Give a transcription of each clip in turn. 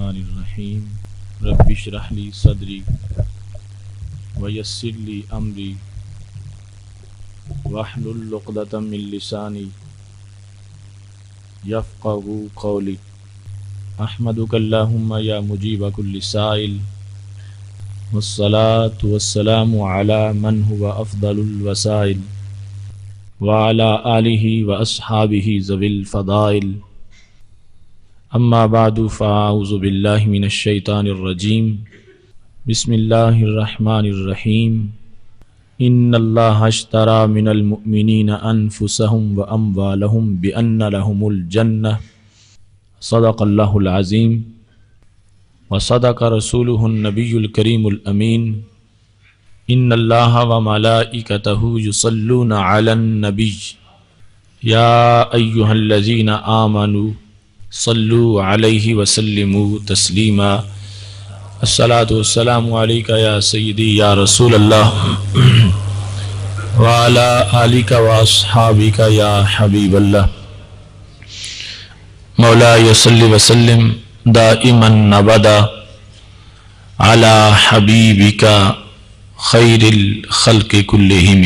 الرحمن الرحیم رب اشرح لی صدری ویسر لی امری واحلل عقدۃ من لسانی یفقهوا قولی احمدک اللہم یا مجیب کل سائل والصلاة والسلام علی من هو افضل الوسائل وعلی آلہ واصحابہ ذوی الفضائل اما بعد فاعوذ باللہ من الشیطان الرجیم بسم اللہ الرحمن الرحیم ان اللہ اشتری من المؤمنین انفسهم واموالهم بان لهم الجنہ صدق اللہ العظیم وصدق رسولہ النبی الکریم الامین ان اللہ وملائکتہ یصلون علی النبی یا ایہا الذین آمنوا صلو علیہ وسلموا تسلیما الصلاۃ والسلام علیک یا سیدی یا رسول اللہ وعلی آلک واصحابک یا حبیب اللہ مولاي صل وسلم دائما ابدا علی حبیبک خیر الخلق كلهم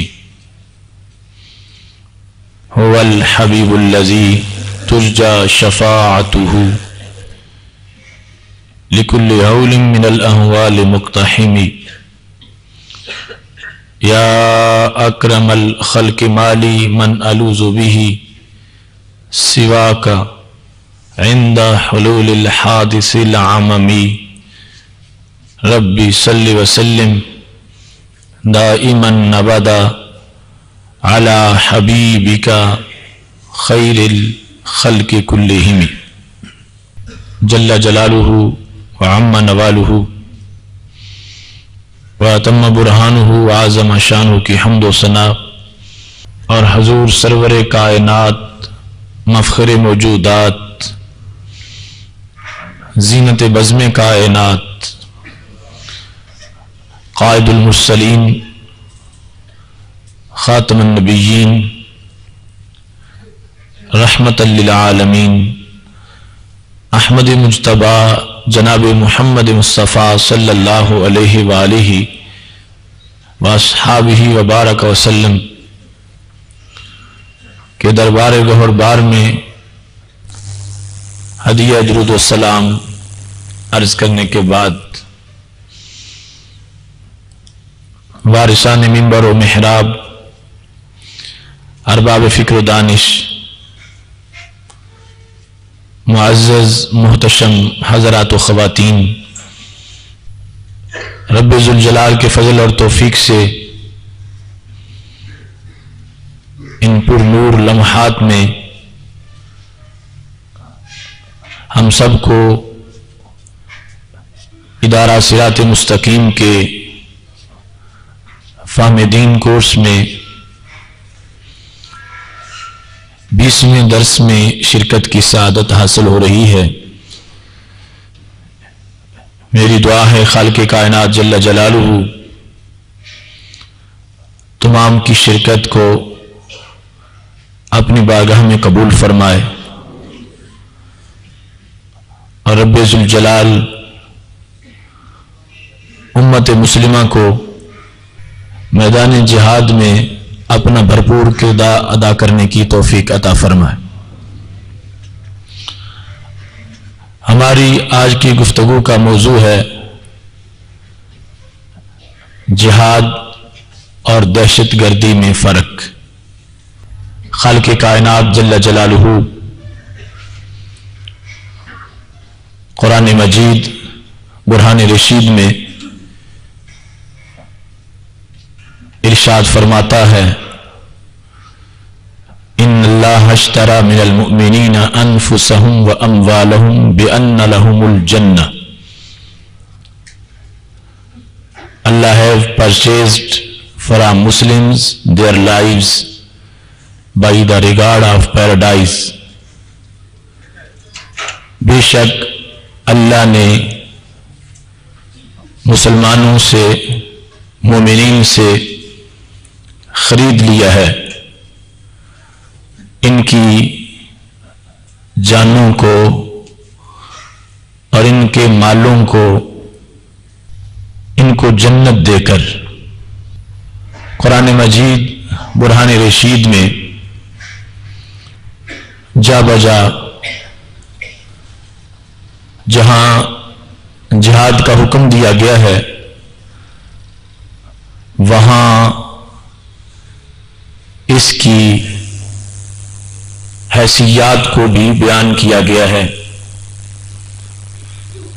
هو الحبیب الذی ترجى شفاعته لكل هول من الأهوال مقتحم يا أكرم الخلق مالي من ألوذ به سواك عند حلول الحادث العمم ربي صل وسلم دائما أبدا على حبيبك خير خلق کلہم جل جلالہ وعم نوالہ واتم برہانہ وعظم شانہ کی حمد و ثنا اور حضور سرور کائنات مفخر موجودات زینت بزم کائنات قائد المرسلین خاتم النبیین رحمت للعالمین احمد مجتبی جناب محمد مصطفیٰ صلی اللہ علیہ وآلہ واصحابہ وبارک وسلم کے دربار گہر بار میں ہدیہ درود و سلام عرض کرنے کے بعد وارثان منبر و محراب ارباب فکر و دانش معزز محتشم حضرات و خواتین رب ذوالجلال کے فضل اور توفیق سے ان پر نور لمحات میں ہم سب کو ادارہ صراط مستقیم کے فہم دین کورس میں 20ویں درس میں شرکت کی سعادت حاصل ہو رہی ہے۔ میری دعا ہے خالق کائنات جل جلالہ تمام کی شرکت کو اپنی بارگاہ میں قبول فرمائے اور رب ذوالجلال امت مسلمہ کو میدان جہاد میں اپنا بھرپور کردار ادا کرنے کی توفیق عطا فرمائے۔ ہماری آج کی گفتگو کا موضوع ہے جہاد اور دہشت گردی میں فرق۔ خالق کائنات جل جلالہ قرآن مجید برہان رشید میں ارشاد فرماتا ہے ان اللہ اشتری من المؤمنین انفسهم واموالهم بان لهم الجنہ Allah have purchased from Muslims their lives by the regard of paradise۔ بے شک اللہ نے مسلمانوں سے مومنین سے خرید لیا ہے ان کی جانوں کو اور ان کے مالوں کو ان کو جنت دے کر قرآن مجید برہان رشید میں جا بجا جہاں جہاد کا حکم دیا گیا ہے وہاں اس کی حیثیات کو بھی بیان کیا گیا ہے،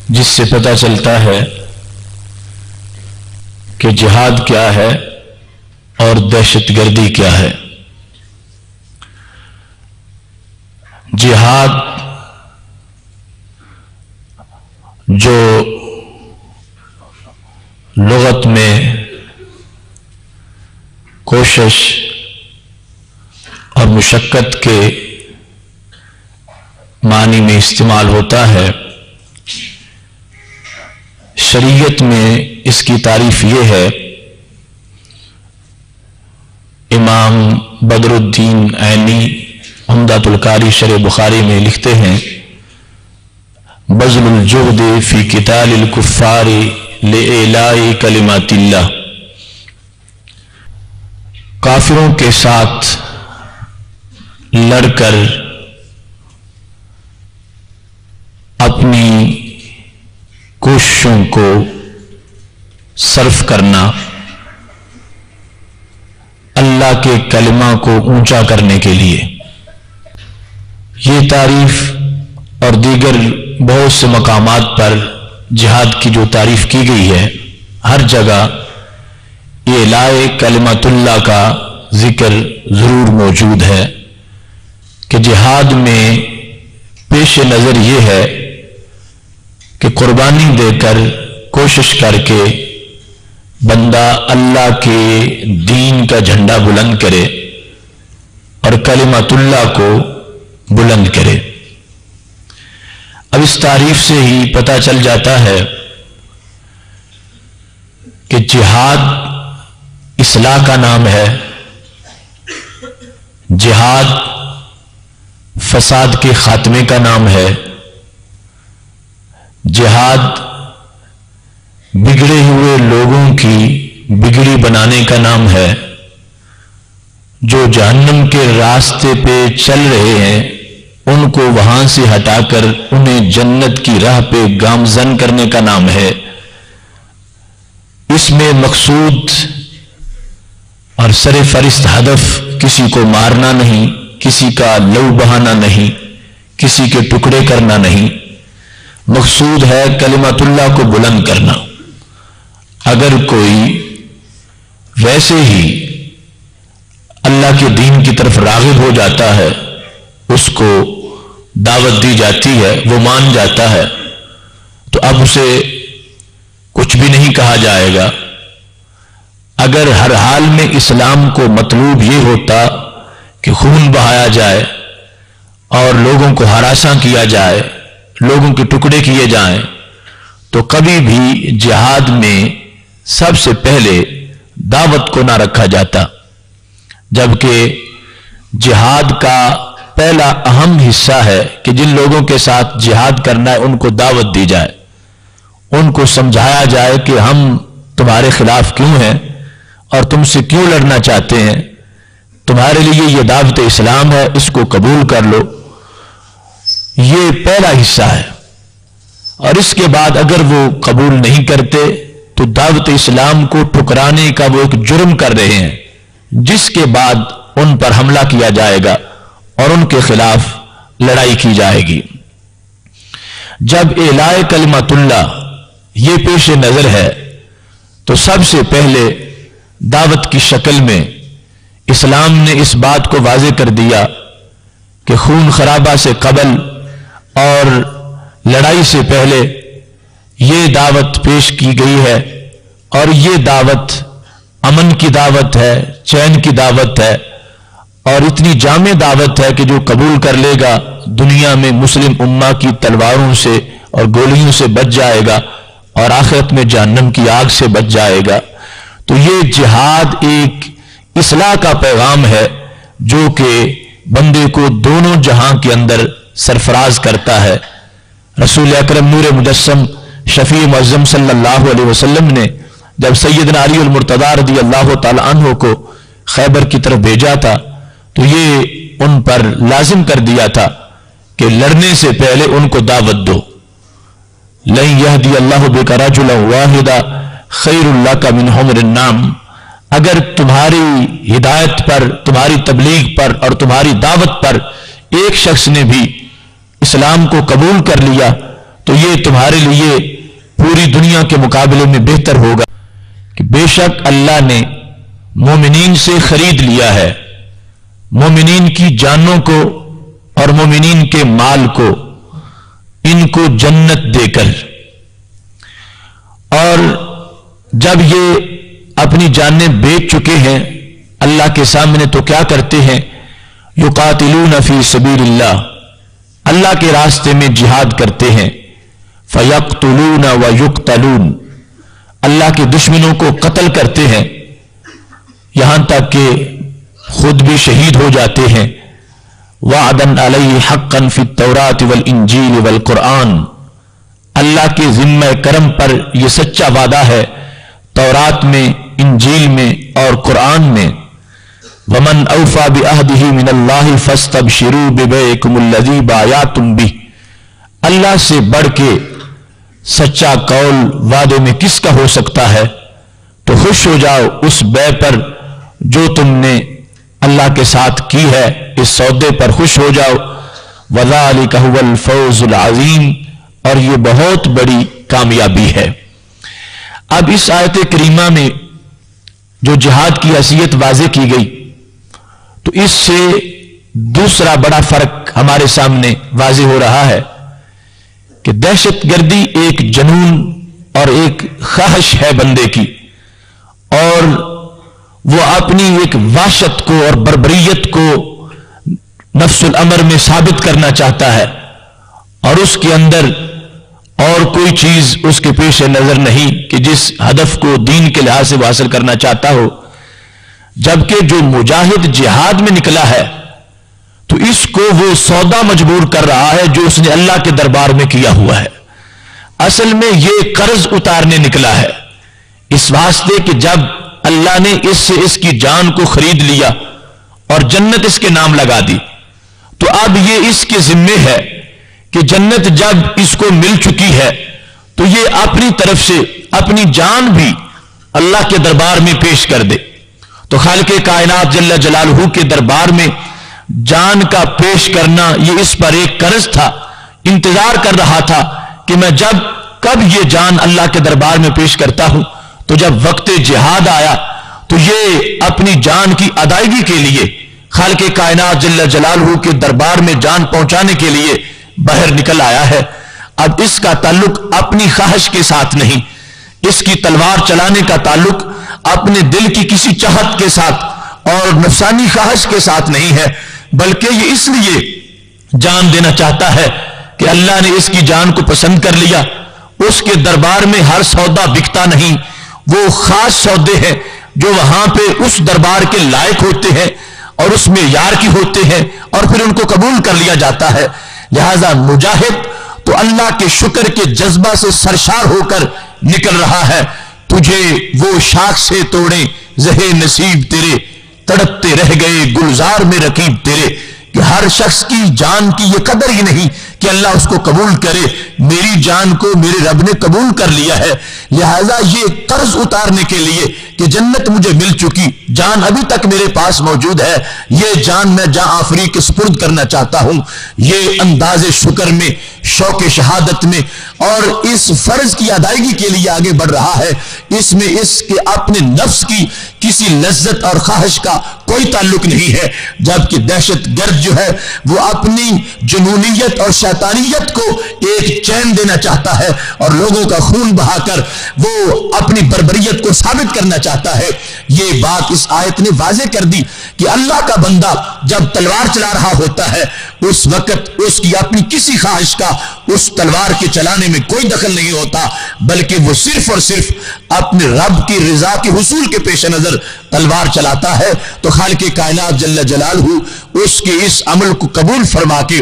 جس سے پتہ چلتا ہے کہ جہاد کیا ہے اور دہشت گردی کیا ہے۔ جہاد جو لغت میں کوشش اور مشقت کے معنی میں استعمال ہوتا ہے، شریعت میں اس کی تعریف یہ ہے، امام بدر الدین عینی عمدۃ القاری شرح بخاری میں لکھتے ہیں، بذل الجہد فی قتال الکفار لإعلاء کلمات اللہ، کافروں کے ساتھ لڑ کر اپنی کوششوں کو صرف کرنا اللہ کے کلمہ کو اونچا کرنے کے لیے۔ یہ تعریف اور دیگر بہت سے مقامات پر جہاد کی جو تعریف کی گئی ہے، ہر جگہ اعلاء کلمۃ اللہ کا ذکر ضرور موجود ہے کہ جہاد میں پیش نظر یہ ہے کہ قربانی دے کر کوشش کر کے بندہ اللہ کے دین کا جھنڈا بلند کرے اور کلمۃ اللہ کو بلند کرے۔ اب اس تعریف سے ہی پتہ چل جاتا ہے کہ جہاد اصلاح کا نام ہے، جہاد فساد کے خاتمے کا نام ہے، جہاد بگڑے ہوئے لوگوں کی بگڑی بنانے کا نام ہے، جو جہنم کے راستے پہ چل رہے ہیں ان کو وہاں سے ہٹا کر انہیں جنت کی راہ پہ گامزن کرنے کا نام ہے۔ اس میں مقصود اور سر فہرست ہدف کسی کو مارنا نہیں، کسی کا لہو بہانا نہیں، کسی کے ٹکڑے کرنا نہیں، مقصود ہے کلمۃ اللہ کو بلند کرنا۔ اگر کوئی ویسے ہی اللہ کے دین کی طرف راغب ہو جاتا ہے، اس کو دعوت دی جاتی ہے، وہ مان جاتا ہے، تو اب اسے کچھ بھی نہیں کہا جائے گا۔ اگر ہر حال میں اسلام کو مطلوب یہ ہوتا کہ خون بہایا جائے اور لوگوں کو ہراساں کیا جائے، لوگوں کے ٹکڑے کیے جائیں، تو کبھی بھی جہاد میں سب سے پہلے دعوت کو نہ رکھا جاتا، جبکہ جہاد کا پہلا اہم حصہ ہے کہ جن لوگوں کے ساتھ جہاد کرنا ہے ان کو دعوت دی جائے، ان کو سمجھایا جائے کہ ہم تمہارے خلاف کیوں ہیں اور تم سے کیوں لڑنا چاہتے ہیں، تمہارے لیے یہ دعوت اسلام ہے، اس کو قبول کر لو۔ یہ پہلا حصہ ہے، اور اس کے بعد اگر وہ قبول نہیں کرتے تو دعوت اسلام کو ٹھکرانے کا وہ ایک جرم کر رہے ہیں، جس کے بعد ان پر حملہ کیا جائے گا اور ان کے خلاف لڑائی کی جائے گی۔ جب اعلاء کلمۃ اللہ یہ پیش نظر ہے تو سب سے پہلے دعوت کی شکل میں اسلام نے اس بات کو واضح کر دیا کہ خون خرابہ سے قبل اور لڑائی سے پہلے یہ دعوت پیش کی گئی ہے، اور یہ دعوت امن کی دعوت ہے، چین کی دعوت ہے، اور اتنی جامع دعوت ہے کہ جو قبول کر لے گا دنیا میں مسلم امہ کی تلواروں سے اور گولیوں سے بچ جائے گا اور آخرت میں جہنم کی آگ سے بچ جائے گا۔ تو یہ جہاد ایک اصلاح کا پیغام ہے جو کہ بندے کو دونوں جہاں کے اندر سرفراز کرتا ہے، رسول اکرم نور مجسم شفیع معظم صلی اللہ علیہ وسلم نے جب سیدنا علی المرتضیٰ رضی اللہ تعالی عنہ کو خیبر کی طرف بھیجا تھا تو یہ ان پر لازم کر دیا تھا کہ لڑنے سے پہلے ان کو دعوت دو. لن یہدی اللہ بک رجلا واحدا خیر لک من حمر النعم. اگر تمہاری ہدایت پر، تمہاری تبلیغ پر اور تمہاری دعوت پر ایک شخص نے بھی اسلام کو قبول کر لیا تو یہ تمہارے لیے پوری دنیا کے مقابلے میں بہتر ہوگا. کہ بے شک اللہ نے مومنین سے خرید لیا ہے، مومنین کی جانوں کو اور مومنین کے مال کو، ان کو جنت دے کر. اور جب یہ اپنی جانیں بیچ چکے ہیں اللہ کے سامنے تو کیا کرتے ہیں؟ یقاتلون فی سبیل اللہ، اللہ کے راستے میں جہاد کرتے ہیں. فیقتلون ویقتلون، اللہ کے دشمنوں کو قتل کرتے ہیں یہاں تک کہ خود بھی شہید ہو جاتے ہیں. وعدن علیہ حقا فی التوراۃ والانجیل والقرآن، اللہ کے ذمہ کرم پر یہ سچا وعدہ ہے تورات میں، انجیل میں اور قرآن میں. ومن اوفى بعہدہ من اللہ فاستبشروا ببیعکم الذی بایعتم بہ، اللہ سے بڑھ کے سچا قول وعدے میں کس کا ہو سکتا ہے؟ تو خوش ہو جاؤ اس بیع پر جو تم نے اللہ کے ساتھ کی ہے، اس سودے پر خوش ہو جاؤ. وذالک هو الفوز العظیم، اور یہ بہت بڑی کامیابی ہے. اب اس آیت کریمہ میں جو جہاد کی حیثیت واضح کی گئی تو اس سے دوسرا بڑا فرق ہمارے سامنے واضح ہو رہا ہے کہ دہشت گردی ایک جنون اور ایک خواہش ہے بندے کی، اور وہ اپنی ایک وحشت کو اور بربریت کو نفس الامر میں ثابت کرنا چاہتا ہے، اور اس کے اندر اور کوئی چیز اس کے پیش نظر نہیں کہ جس ہدف کو دین کے لحاظ سے وہ حاصل کرنا چاہتا ہو. جبکہ جو مجاہد جہاد میں نکلا ہے تو اس کو وہ سودا مجبور کر رہا ہے جو اس نے اللہ کے دربار میں کیا ہوا ہے. اصل میں یہ قرض اتارنے نکلا ہے، اس واسطے کہ جب اللہ نے اس سے اس کی جان کو خرید لیا اور جنت اس کے نام لگا دی تو اب یہ اس کے ذمے ہے کہ جنت جب اس کو مل چکی ہے تو یہ اپنی طرف سے اپنی جان بھی اللہ کے دربار میں پیش کر دے. تو خالق کائنات جل جلالہ کے دربار میں جان کا پیش کرنا یہ اس پر ایک قرض تھا. انتظار کر رہا تھا کہ میں کب یہ جان اللہ کے دربار میں پیش کرتا ہوں تو جب وقت جہاد آیا تو یہ اپنی جان کی ادائیگی کے لیے خالق کائنات جل جلالہ کے دربار میں جان پہنچانے کے لیے باہر نکل آیا ہے. اب اس کا تعلق اپنی خواہش کے ساتھ نہیں، اس کی تلوار چلانے کا تعلق اپنے دل کی کسی چاہت کے ساتھ اور نفسانی خواہش کے ساتھ نہیں ہے، بلکہ یہ اس لیے جان دینا چاہتا ہے کہ اللہ نے اس کی جان کو پسند کر لیا. اس کے دربار میں ہر سودا بکتا نہیں، وہ خاص سودے ہیں جو وہاں پہ اس دربار کے لائق ہوتے ہیں اور اس میں یار کی ہوتے ہیں اور پھر ان کو قبول کر لیا جاتا ہے. لہذا مجاہد تو اللہ کے شکر کے جذبہ سے سرشار ہو کر نکل رہا ہے. تجھے وہ شاخ سے توڑے زہے نصیب تیرے، تڑپتے رہ گئے گلزار میں رقیب تیرے. کہ ہر شخص کی جان کی یہ قدر ہی نہیں کہ اللہ اس کو قبول کرے. میری جان کو میرے رب نے قبول کر لیا ہے، لہذا یہ قرض اتارنے کے لیے کہ جنت مجھے مل چکی، جان ابھی تک میرے پاس موجود ہے، یہ جان میں جاں آفری کے سپرد کرنا چاہتا ہوں. یہ انداز شکر میں، شوق شہادت میں اور اس فرض کی ادائیگی کے لیے آگے بڑھ رہا ہے. اس میں اس کے اپنے نفس کی کسی لذت اور خواہش کا کوئی تعلق نہیں ہے. جبکہ دہشت گرد جو ہے وہ اپنی جنونیت اور شیطانیت کو ایک چین دینا چاہتا ہے اور لوگوں کا خون بہا کر وہ اپنی بربریت کو ثابت کرنا چاہتا ہے. یہ بات اس آیت نے واضح کر دی کہ اللہ کا بندہ جب تلوار چلا رہا ہوتا ہے اس وقت اس کی اپنی کسی خواہش کا اس تلوار کے چلانے میں کوئی دخل نہیں ہوتا، بلکہ وہ صرف اور صرف اپنے رب کی رضا کے حصول کے پیش نظر تلوار چلاتا ہے. تو خالق کائنات جل جلالہ اس کے اس عمل کو قبول فرما کے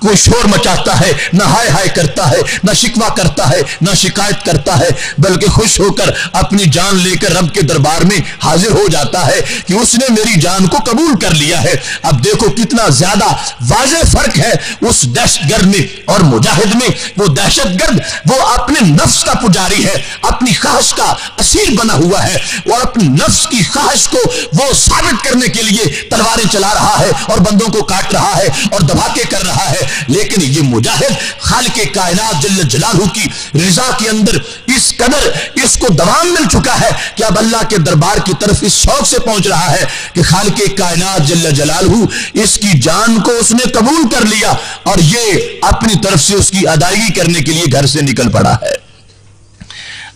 کوئی شور مچاتا ہے، نہ ہائے ہائے کرتا ہے، نہ شکوہ کرتا ہے، نہ شکایت کرتا ہے، بلکہ خوش ہو کر اپنی جان لے کر رب کے دربار میں حاضر ہو جاتا ہے کہ اس نے میری جان کو قبول کر لیا ہے۔ اب دیکھو کتنا زیادہ واضح فرق ہے اس دہشت گرد میں اور مجاہد میں۔ وہ دہشت گرد وہ اپنے نفس کا پجاری ہے، اپنی خواہش کا اسیر بنا ہوا ہے، اور اپنی نفس کی خواہش کو وہ ثابت کرنے کے لیے تلواریں چلا رہا ہے اور بندوں کو کاٹ رہا ہے اور دھماکے کر رہا ہے۔ لیکن یہ مجاہد خالق کائنات جل جلالہ کی رضا کے اندر اس قدر اس کو دوام مل چکا ہے کہ اب اللہ کے دربار کی طرف اس شوق سے پہنچ رہا ہے کہ خالق کائنات جل جلالہ اس کی جان کو اس نے قبول کر لیا، اور یہ اپنی طرف سے اس کی ادائیگی کرنے کے لیے گھر سے نکل پڑا ہے۔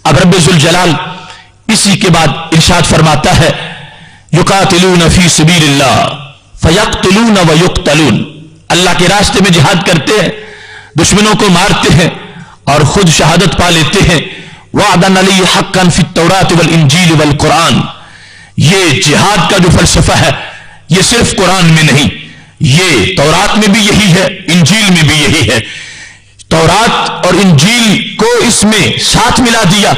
اب رب ذوالجلال اسی کے بعد ارشاد فرماتا ہے یقاتلون فی سبیل اللہ فیقتلون ویقتلون، اللہ کے راستے میں جہاد کرتے ہیں، دشمنوں کو مارتے ہیں اور خود شہادت پا لیتے ہیں۔ وعدن علی حقا فی التوراۃ والانجیل والقرآن، یہ جہاد کا جو فلسفہ ہے یہ صرف قرآن میں نہیں، یہ تورات میں بھی یہی ہے، انجیل میں بھی یہی ہے۔ تورات اور انجیل کو اس میں ساتھ ملا دیا۔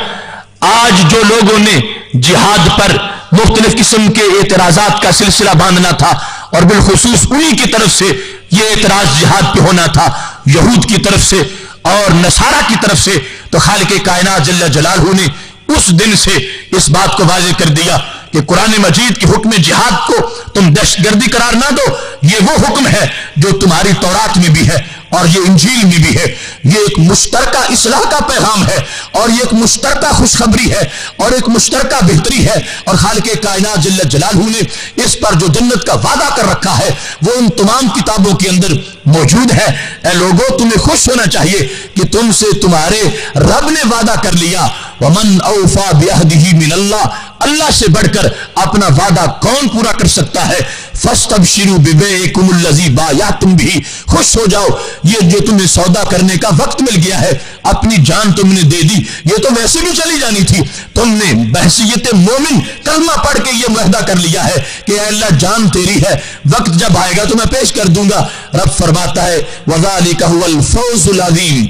آج جو لوگوں نے جہاد پر مختلف قسم کے اعتراضات کا سلسلہ باندھنا تھا، اور بالخصوص انہی کی طرف سے یہ اعتراض جہاد پہ ہونا تھا، یہود کی طرف سے اور نصارہ کی طرف سے، تو خالق کائنات جل جلالہ نے اس دن سے اس بات کو واضح کر دیا کہ قرآن مجید کے حکم جہاد کو تم دہشت گردی قرار نہ دو، یہ وہ حکم ہے جو تمہاری تورات میں بھی ہے اور یہ انجیل میں بھی ہے۔ یہ ایک مشترکہ اصلاح کا پیغام ہے، اور یہ ایک مشترکہ خوشخبری ہے، اور ایک مشترکہ بہتری ہے، اور خالق کائنات جل جلالہ نے اس پر جو جنت کا وعدہ کر رکھا ہے وہ ان تمام کتابوں کے اندر موجود ہے۔ اے لوگوں، تمہیں خوش ہونا چاہیے کہ تم سے تمہارے رب نے وعدہ کر لیا۔ ومن اوفا بعہدہ من اللہ، اللہ سے بڑھ کر اپنا وعدہ کون پورا کر سکتا ہے؟ فاستبشروا ببیعکم الذی بایعتم بہ، خوش ہو جاؤ، یہ جو تمہیں سودا کرنے کا وقت مل گیا ہے، اپنی جان تم نے دے دی، یہ تو ویسے بھی چلی جانی تھی، تم نے بحیثیت مومن کلمہ پڑھ کے یہ معاہدہ کر لیا ہے کہ اے اللہ جان تیری ہے، وقت جب آئے گا تو میں پیش کر دوں گا۔ رب فرماتا ہے وذالک ھو الفوز العظیم،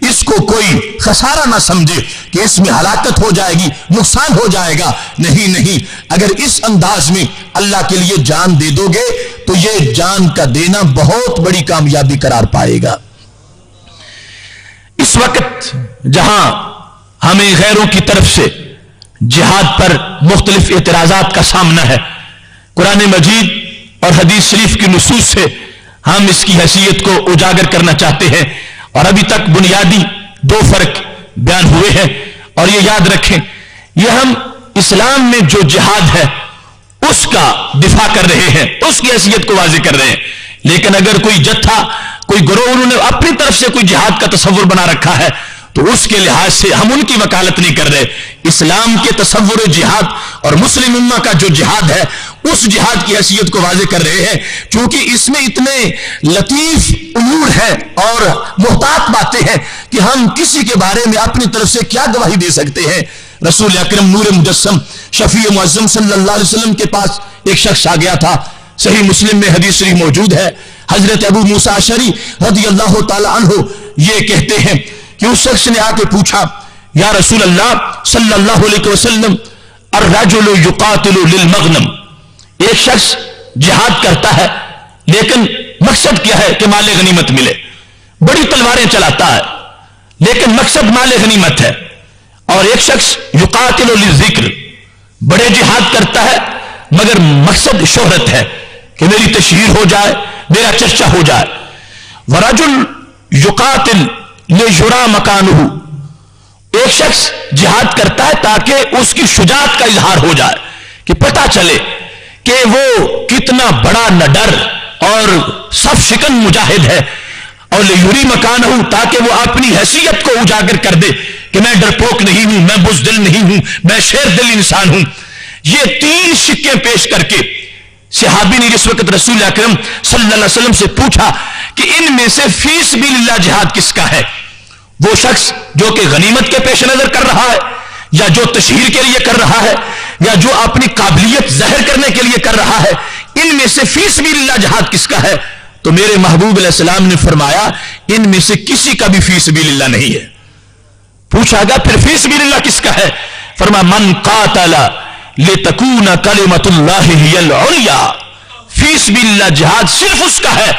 اس کو کوئی خسارہ نہ سمجھے کہ اس میں ہلاکت ہو جائے گی، نقصان ہو جائے گا، نہیں نہیں، اگر اس انداز میں اللہ کے لیے جان دے دو گے تو یہ جان کا دینا بہت بڑی کامیابی قرار پائے گا۔ اس وقت جہاں ہمیں غیروں کی طرف سے جہاد پر مختلف اعتراضات کا سامنا ہے، قرآن مجید اور حدیث شریف کی نصوص سے ہم اس کی حیثیت کو اجاگر کرنا چاہتے ہیں، اور ابھی تک بنیادی دو فرق بیان ہوئے ہیں، اور یہ یاد رکھیں یہ ہم اسلام میں جو جہاد ہے اس کا دفاع کر رہے ہیں، اس کی حیثیت کو واضح کر رہے ہیں، لیکن اگر کوئی جتھا کوئی گروہ انہوں نے اپنی طرف سے کوئی جہاد کا تصور بنا رکھا ہے تو اس کے لحاظ سے ہم ان کی وکالت نہیں کر رہے۔ اسلام کے تصور جہاد اور مسلم امہ کا جو جہاد ہے اس جہاد کی حیثیت کو واضح کر رہے ہیں، چونکہ اس میں اتنے لطیف امور ہیں اور محتاط باتیں ہیں کہ ہم کسی کے بارے میں اپنی طرف سے کیا گواہی دے سکتے ہیں۔ رسول اکرم نور مجسم شفیع معظم صلی اللہ علیہ وسلم کے پاس ایک شخص آ گیا تھا، صحیح مسلم میں حدیث شریف موجود ہے، حضرت ابو موسیٰ اشعری رضی اللہ تعالی عنہ یہ کہتے ہیں کہ اس شخص نے آ کے پوچھا یا رسول اللہ صلی اللہ علیہ وسلم الرجل یقاتل للمغنم، ایک شخص جہاد کرتا ہے لیکن مقصد کیا ہے کہ مال غنیمت ملے، بڑی تلواریں چلاتا ہے لیکن مقصد مال غنیمت ہے، اور ایک شخص یقاتل للذکر، بڑے جہاد کرتا ہے مگر مقصد شہرت ہے کہ میری تشہیر ہو جائے، میرا چرچا ہو جائے۔ ورجل یقاتل لیجرا مکانہ، ایک شخص جہاد کرتا ہے تاکہ اس کی شجاعت کا اظہار ہو جائے کہ پتہ چلے کہ وہ کتنا بڑا نڈر اور صف شکن مجاہد ہے، اور لیجری مکانہ، تاکہ وہ اپنی حیثیت کو اجاگر کر دے کہ میں ڈرپوک نہیں ہوں، میں بزدل نہیں ہوں، میں شیر دل انسان ہوں۔ یہ تین شکیں پیش کر کے صحابی نے جس وقت رسول اکرم صلی اللہ علیہ وسلم سے پوچھا کہ ان میں سے فی سبیل اللہ جہاد کس کا ہے، وہ شخص جو کہ غنیمت کے پیش نظر کر رہا ہے، یا جو تشہیر کے لیے کر رہا ہے، یا جو اپنی قابلیت ظاہر کرنے کے لیے کر رہا ہے، ان میں سے فی سبیل اللہ جہاد کس کا ہے؟ تو میرے محبوب علیہ السلام نے فرمایا ان میں سے کسی کا بھی فی سبیل اللہ نہیں ہے. پوچھا گیا پھر فی سبیل اللہ کس کا ہے؟ فرمایا من قاتل لتکون کلمۃ اللہ ہی العلیا. فی سبیل اللہ جہاد صرف اس کا ہے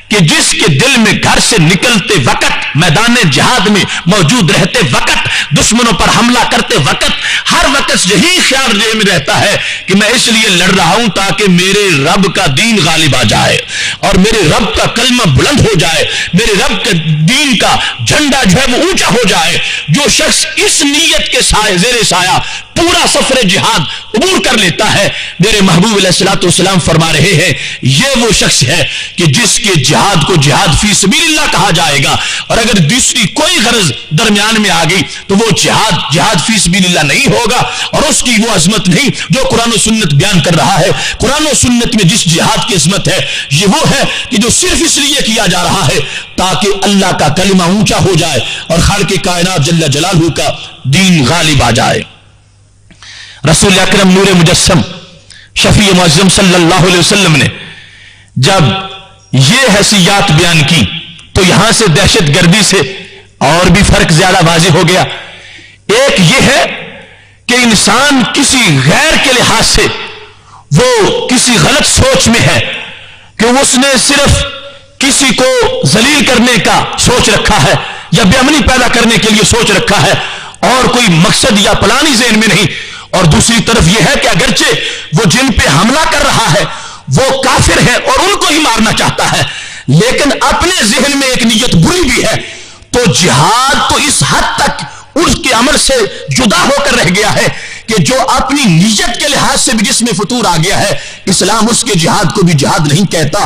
کہ جس کے دل میں گھر سے نکلتے وقت، میدان جہاد میں موجود رہتے وقت، دشمنوں پر حملہ کرتے وقت ہر وقت یہی خیال ذہن میں رہتا ہے کہ میں اس لیے لڑ رہا ہوں تاکہ میرے رب کا دین غالب آ جائے اور میرے رب کا کلمہ بلند ہو جائے، میرے رب کے دین کا جھنڈا جو ہے وہ اونچا ہو جائے. جو شخص اس نیت کے سائے زیر سایہ پورا سفر جہاد عبور کر لیتا ہے، میرے محبوب علیہ الصلوۃ والسلام فرما رہے ہیں یہ وہ شخص ہے کہ جس کے جہاد کو جہاد فی سبیل اللہ کہا جائے گا. اور اگر دوسری کوئی غرض درمیان میں آ گئی تو وہ جہاد فی سبیل اللہ نہیں ہوگا اور اس کی وہ عظمت نہیں جو قرآن و سنت بیان کر رہا ہے. قرآن و سنت میں جس جہاد کی عظمت ہے یہ وہ ہے کہ جو صرف اس لیے کیا جا رہا ہے تاکہ اللہ کا کلمہ اونچا ہو جائے اور خالق کائنات جل جلالہ کا دین غالب آ جائے. رسول اکرم نور مجسم شفیع معظم صلی اللہ علیہ وسلم نے جب یہ حیثیات بیان کی تو یہاں سے دہشت گردی سے اور بھی فرق زیادہ واضح ہو گیا. ایک یہ ہے کہ انسان کسی غیر کے لحاظ سے وہ کسی غلط سوچ میں ہے کہ اس نے صرف کسی کو ذلیل کرنے کا سوچ رکھا ہے یا بے امنی پیدا کرنے کے لیے سوچ رکھا ہے اور کوئی مقصد یا پلانی ذہن میں نہیں. اور دوسری طرف یہ ہے کہ اگرچہ وہ جن پہ حملہ کر رہا ہے وہ کافر ہے اور ان کو ہی مارنا چاہتا ہے لیکن اپنے ذہن میں ایک نیت بری بھی ہے، تو جہاد تو اس حد تک اس کے عمل سے جدا ہو کر رہ گیا ہے کہ جو اپنی نیت کے لحاظ سے بھی جس میں فطور آ گیا ہے اسلام اس کے جہاد کو بھی جہاد نہیں کہتا.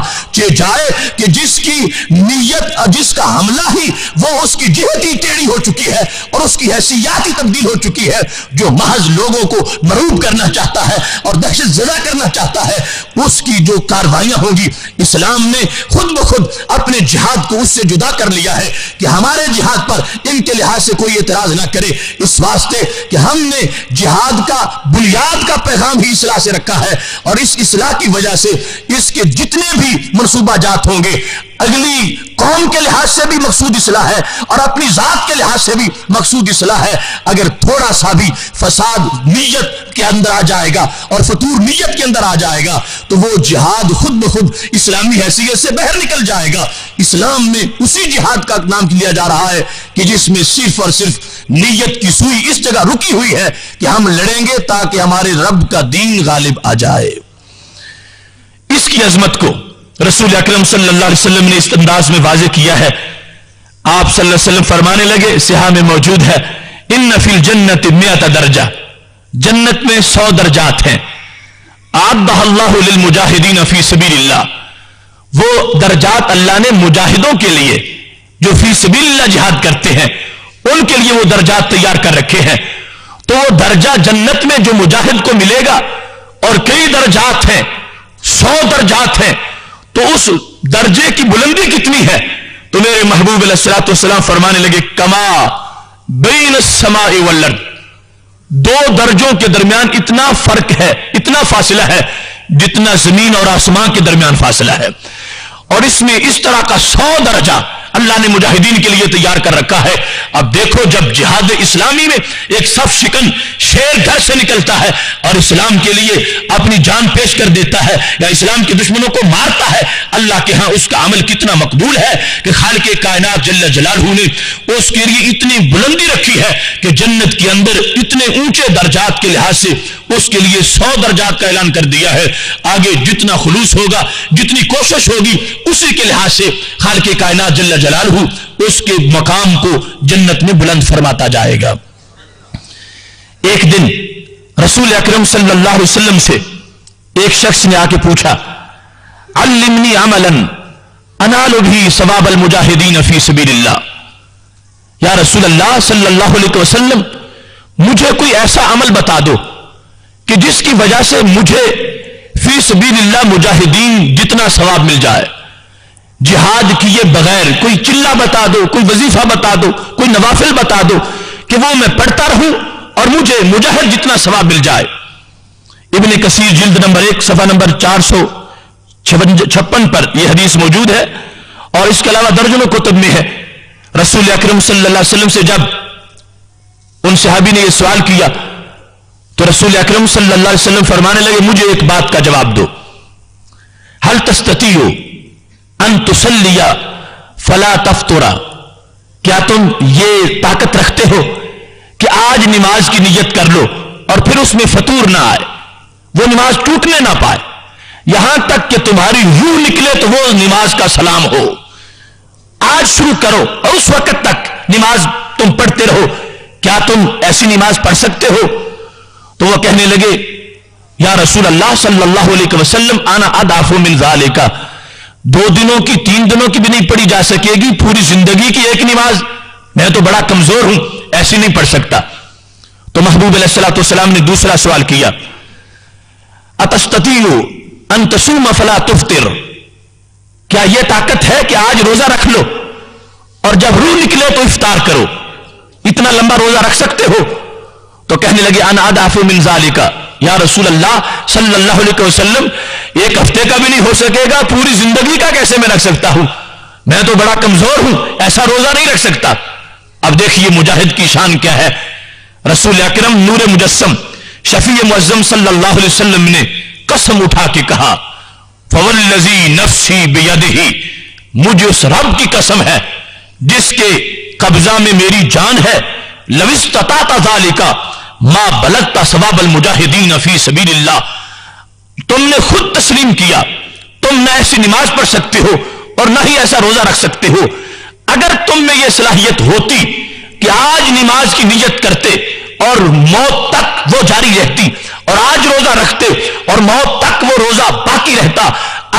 جائے کہ جس کی نیت جس کا حملہ ہی وہ اس کی جہت ہی ٹیڑھی ہو چکی ہے اور اس کی حیثیت ہی تبدیل ہو چکی ہے، جو محض لوگوں کو مرعوب کرنا چاہتا ہے اور دہشت زدہ کرنا چاہتا ہے، اس کی جو کاروائیاں ہوں گی اسلام نے خود بخود اپنے جہاد کو اس سے جدا کر لیا ہے کہ ہمارے جہاد پر ان کے لحاظ سے کوئی اعتراض نہ کرے، اس واسطے کہ ہم نے جہاد کا بنیاد کا پیغام ہی اصلاح سے رکھا ہے اور اس اصلاح کی وجہ سے اس کے جتنے بھی منصوبہ جات ہوں گے اگلی قوم کے لحاظ سے بھی مقصود اصلاح ہے اور اپنی ذات کے لحاظ سے بھی مقصود اصلاح ہے. اگر تھوڑا سا بھی فساد نیت کے اندر آ جائے گا اور فطور نیت کے اندر آ جائے گا تو وہ جہاد خود بخود اسلامی حیثیت سے باہر نکل جائے گا. اسلام میں اسی جہاد کا نام لیا جا رہا ہے کہ جس میں صرف اور صرف نیت کی سوئی اس جگہ رکی ہوئی ہے کہ ہم لڑیں گے تاکہ ہمارے رب کا دین غالب آ جائے. اس کی عظمت کو رسول اکرم صلی اللہ علیہ وسلم نے اس انداز میں واضح کیا ہے. آپ صلی اللہ علیہ وسلم فرمانے لگے، صحیح میں موجود ہے، ان فی الجنت 100 درجہ، جنت میں 100 درجات ہیں. اعدها اللہ للمجاہدین فی سبیل اللہ، وہ درجات اللہ نے مجاہدوں کے لیے جو فی سبیل اللہ جہاد کرتے ہیں ان کے لیے وہ درجات تیار کر رکھے ہیں. تو وہ درجہ جنت میں جو مجاہد کو ملے گا اور کئی درجات ہیں، 100 درجات ہیں، تو اس درجے کی بلندی کتنی ہے؟ تو میرے محبوب علیہ الصلوۃ والسلام فرمانے لگے کما بین السماء والارض، 2 درجوں کے درمیان اتنا فرق ہے، اتنا فاصلہ ہے جتنا زمین اور آسمان کے درمیان فاصلہ ہے. اور اس میں اس طرح کا 100 درجہ اللہ نے مجاہدین کے لیے تیار کر رکھا ہے. اب دیکھو جب جہاد اسلامی میں ایک صف شکن شیر گھر سے نکلتا ہے اور اسلام کے لیے اپنی جان پیش کر دیتا ہے یا اسلام کے دشمنوں کو مارتا ہے، اللہ کے ہاں اس کا عمل کتنا مقبول ہے کہ خالق کائنات جل جلالہ نے اس کے لیے اتنی بلندی رکھی ہے کہ جنت کے اندر اتنے اونچے درجات کے لحاظ سے اس کے لیے 100 درجات کا اعلان کر دیا ہے. آگے جتنا خلوص ہوگا، جتنی کوشش ہوگی، اسی کے لحاظ سے خالق کائنات جل جلالہ اس کے مقام کو جنت میں بلند فرماتا جائے گا. ایک دن رسول اکرم صلی اللہ علیہ وسلم سے ایک شخص نے آ کے پوچھا، علمنی عملا انال به ثواب المجاہدین فی سبیل اللہ. یا رسول اللہ صلی اللہ علیہ وسلم، مجھے کوئی ایسا عمل بتا دو کہ جس کی وجہ سے مجھے فی سبیل اللہ مجاہدین جتنا ثواب مل جائے. جہاد کیے بغیر کوئی چلہ بتا دو، کوئی وظیفہ بتا دو، کوئی نوافل بتا دو کہ وہ میں پڑھتا رہوں اور مجھے مجاہد جتنا ثواب مل جائے. ابن کثیر جلد نمبر 1 صفحہ نمبر 56 پر یہ حدیث موجود ہے، اور اس کے علاوہ درجنوں کتب میں ہے۔ رسول اکرم صلی اللہ علیہ وسلم سے جب ان صحابی نے یہ سوال کیا تو رسول اکرم صلی اللہ علیہ وسلم فرمانے لگے مجھے ایک بات کا جواب دو، هل تستطيع ان تصلي فلا تفطر، کیا تم یہ طاقت رکھتے ہو کہ آج نماز کی نیت کر لو اور پھر اس میں فطور نہ آئے، وہ نماز ٹوٹنے نہ پائے، یہاں تک کہ تمہاری روح نکلے تو وہ نماز کا سلام ہو، آج شروع کرو اور اس وقت تک نماز تم پڑھتے رہو، کیا تم ایسی نماز پڑھ سکتے ہو؟ تو وہ کہنے لگے یا رسول اللہ صلی اللہ علیہ وسلم انا اضعف من ذالک، 2 دنوں کی 3 دنوں کی بھی نہیں پڑھی جا سکے گی، پوری زندگی کی ایک نماز، میں تو بڑا کمزور ہوں، ایسی نہیں پڑھ سکتا۔ تو محبوب علیہ الصلوۃ والسلام نے دوسرا سوال کیا اتستطيع ان تصوم فلا تفطر، کیا یہ طاقت ہے کہ آج روزہ رکھ لو اور جب روح نکلے تو افطار کرو، اتنا لمبا روزہ رکھ سکتے ہو؟ تو کہنے لگے انا اضعف من ذالک، یا رسول اللہ صلی اللہ علیہ وسلم 1 ہفتے کا بھی نہیں ہو سکے گا، پوری زندگی کا کیسے میں رکھ سکتا ہوں، میں تو بڑا کمزور ہوں، ایسا روزہ نہیں رکھ سکتا۔ اب دیکھیے مجاہد کی شان کیا ہے، رسول اکرم نور مجسم شفیع معظم صلی اللہ علیہ وسلم نے قسم اٹھا کے کہا فوالذی نفسی بیدہ، مجھے اس رب کی قسم ہے جس کے قبضہ میں میری جان ہے، لو استطعت ذالک ما بلغت ثواب المجاہدین فی سبیل اللہ، تم نے خود تسلیم کیا تم نہ ایسی نماز پڑھ سکتے ہو اور نہ ہی ایسا روزہ رکھ سکتے ہو، اگر تم میں یہ صلاحیت ہوتی کہ آج نماز کی نیت کرتے اور موت تک وہ جاری رہتی، اور آج روزہ رکھتے اور موت تک وہ روزہ باقی رہتا،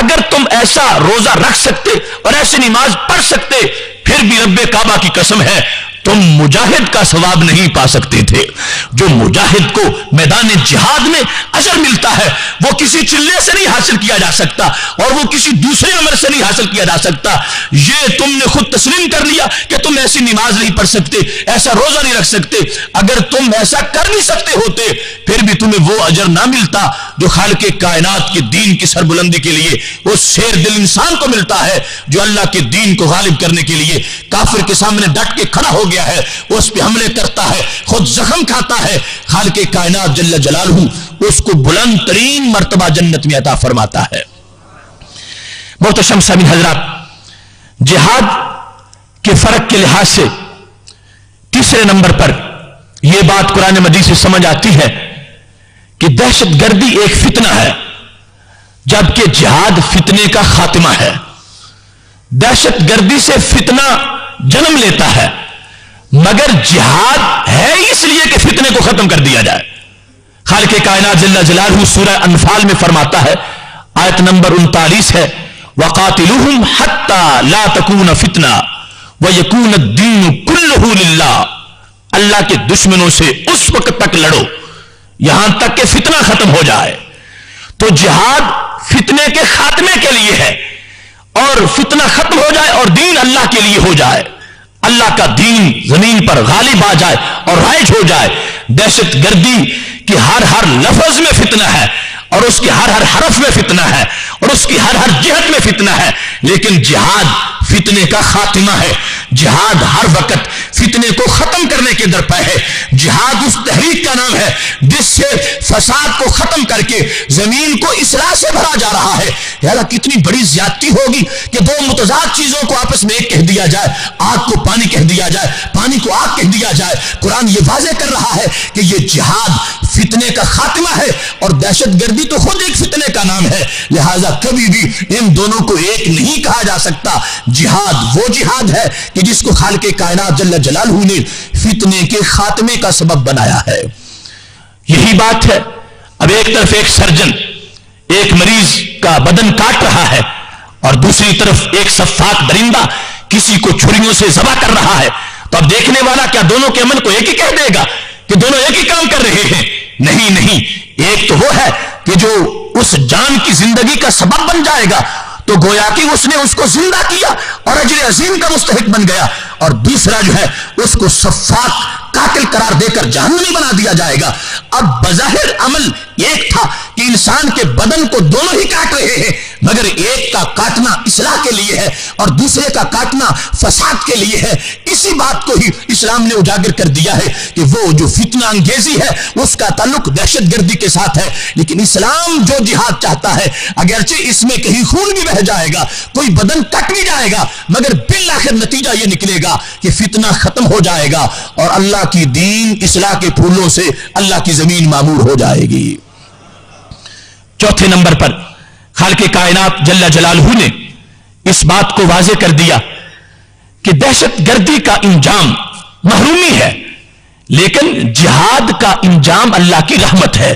اگر تم ایسا روزہ رکھ سکتے اور ایسی نماز پڑھ سکتے، پھر بھی رب کعبہ کی قسم ہے تم مجاہد کا ثواب نہیں پا سکتے تھے۔ جو مجاہد کو میدان جہاد میں اجر ملتا ہے وہ کسی چلے سے نہیں حاصل کیا جا سکتا اور وہ کسی دوسرے عمل سے نہیں حاصل کیا جا سکتا۔ یہ تم نے خود تسلیم کر لیا کہ تم ایسی نماز نہیں پڑھ سکتے، ایسا روزہ نہیں رکھ سکتے، اگر تم ایسا کر نہیں سکتے ہوتے پھر بھی تمہیں وہ اجر نہ ملتا جو خالق کائنات کے دین کی سربلندی کے لیے اس شیر دل انسان کو ملتا ہے جو اللہ کے دین کو غالب کرنے کے لیے کافر کے سامنے ڈٹ کے کھڑا ہو گیا ہے، اس پہ حملے کرتا ہے، خود زخم کھاتا ہے، خالق کائنات جل جلالہ اس کو بلند ترین مرتبہ جنت میں عطا فرماتا ہے۔ محترم سامعین حضرات، جہاد کے فرق کے لحاظ سے تیسرے نمبر پر یہ بات قرآن مجید سے سمجھ آتی ہے کہ دہشت گردی ایک فتنہ ہے جبکہ جہاد فتنے کا خاتمہ ہے۔ دہشت گردی سے فتنہ جنم لیتا ہے مگر جہاد ہے اس لیے کہ فتنے کو ختم کر دیا جائے۔ خالق کائنات جل جلالہ سورہ انفال میں فرماتا ہے، آیت نمبر 39 ہے، وَقَاتِلُهُمْ حَتَّى لَا تَكُونَ فِتْنَةٌ وَيَكُونَ الدِّينُ كُلُّهُ لِلَّهِ، اللہ کے دشمنوں سے اس وقت تک لڑو یہاں تک کہ فتنہ ختم ہو جائے۔ تو جہاد فتنے کے خاتمے کے لیے ہے اور فتنہ ختم ہو جائے اور دین اللہ کے لیے ہو جائے، اللہ کا دین زمین پر غالب آ جائے اور رائج ہو جائے۔ دہشت گردی کی ہر لفظ میں فتنہ ہے اور اس کے ہر حرف میں فتنہ ہے اور اس کی ہر جہت میں فتنہ ہے، لیکن جہاد فتنے کا خاتمہ ہے۔ جہاد ہر وقت فتنے کو ختم کرنے کے درپے ہے۔ جہاد اس تحریک کا نام ہے جس سے فساد کو ختم کر کے زمین کو اصلاح سے بھرا جا رہا ہے۔ یار کتنی بڑی زیادتی ہوگی کہ 2 متضاد چیزوں کو آپس میں ایک کہہ دیا جائے، آگ کو پانی کہہ دیا جائے، پانی کو آگ کہہ دیا جائے۔ قرآن یہ واضح کر رہا ہے کہ یہ جہاد فتنے کا خاتمہ ہے اور دہشت گردی تو خود ایک فتنے کا نام ہے، لہذا کبھی بھی ان دونوں کو ایک نہیں کہا جا سکتا۔ جہاد وہ جہاد ہے کہ جس کو خالق کائنات جل جلالہ نے فتنے کے خاتمے کا سبب بنایا ہے۔ یہی بات ہے، اب ایک طرف ایک سرجن ایک مریض کا بدن کاٹ رہا ہے اور دوسری طرف ایک سفاک درندہ کسی کو چھریوں سے ذبح کر رہا ہے، تو اب دیکھنے والا کیا دونوں کے عمل کو ایک ہی کہہ دے گا کہ دونوں ایک ہی کام کر رہے ہیں؟ نہیں، ایک تو وہ ہے کہ جو اس جان کی زندگی کا سبب بن جائے گا تو گویا کہ اس نے اس کو زندہ کیا اور اجر عظیم کا مستحق بن گیا، اور دوسرا جو ہے اس کو سفاک قاتل قرار دے کر جہنمی بنا دیا جائے گا۔ اب بظاہر عمل ایک تھا کہ انسان کے بدن کو دونوں ہی کاٹ رہے ہیں، مگر ایک کا کاٹنا اصلاح کے لیے ہے اور دوسرے کا کاٹنا فساد کے لیے ہے۔ اسی بات کو ہی اسلام نے اجاگر کر دیا ہے کہ وہ جو فتنہ انگیزی ہے اس کا تعلق دہشت گردی کے ساتھ ہے، لیکن اسلام جو جہاد چاہتا ہے اگرچہ اس میں کہیں خون بھی بہہ جائے گا، کوئی بدن کٹ بھی جائے گا، مگر بالآخر نتیجہ یہ نکلے گا کہ فتنہ ختم ہو جائے گا اور اللہ کی دین اصلاح کے پھولوں سے اللہ کی زمین معمور ہو جائے گی۔ چوتھے نمبر پر خالق کائنات جل جلالہ نے اس بات کو واضح کر دیا کہ دہشت گردی کا انجام محرومی ہے، لیکن جہاد کا انجام اللہ کی رحمت ہے۔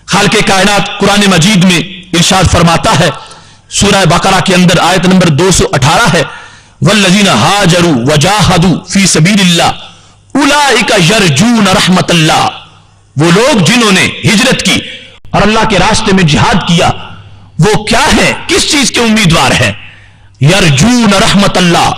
خالق کائنات قرآن مجید میں ارشاد فرماتا ہے، سورہ بقرہ کے اندر آیت نمبر 218 ہے، والذین ہاجروا وجاہدوا فی سبیل اللہ اولئک یرجون رحمت اللہ۔ وہ لوگ جنہوں نے ہجرت کی اور اللہ کے راستے میں جہاد کیا، وہ کیا ہے، کس چیز کے امیدوار ہیں؟ یرجون رحمت اللہ،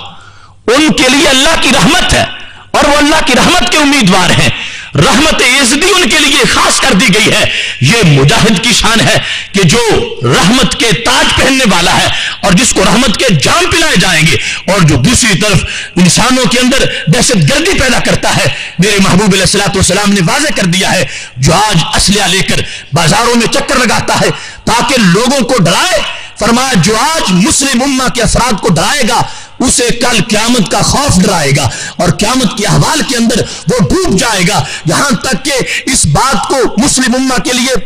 ان کے لیے اللہ کی رحمت ہے اور وہ اللہ کی رحمت کے امیدوار ہیں۔ رحمت یزدی ان کے لیے خاص کر دی گئی ہے۔ یہ مجاہد کی شان ہے کہ جو رحمت کے تاج پہننے والا ہے اور جس کو رحمت کے جام پلائے جائیں گے، اور جو دوسری طرف انسانوں کے اندر دہشت گردی پیدا کرتا ہے۔ میرے محبوب علیہ الصلوۃ والسلام نے واضح کر دیا ہے، جو آج اسلحہ لے کر بازاروں میں چکر لگاتا ہے تاکہ لوگوں کو ڈرائے، فرمایا جو آج مسلم امہ کے افراد کو ڈرائے گا اسے کل قیامت کا خوف ڈرائے گا اور قیامت کے احوال کے اندر وہ ڈوب جائے گا۔ یہاں تک کہ اس بات کو مسلم امہ کے لیے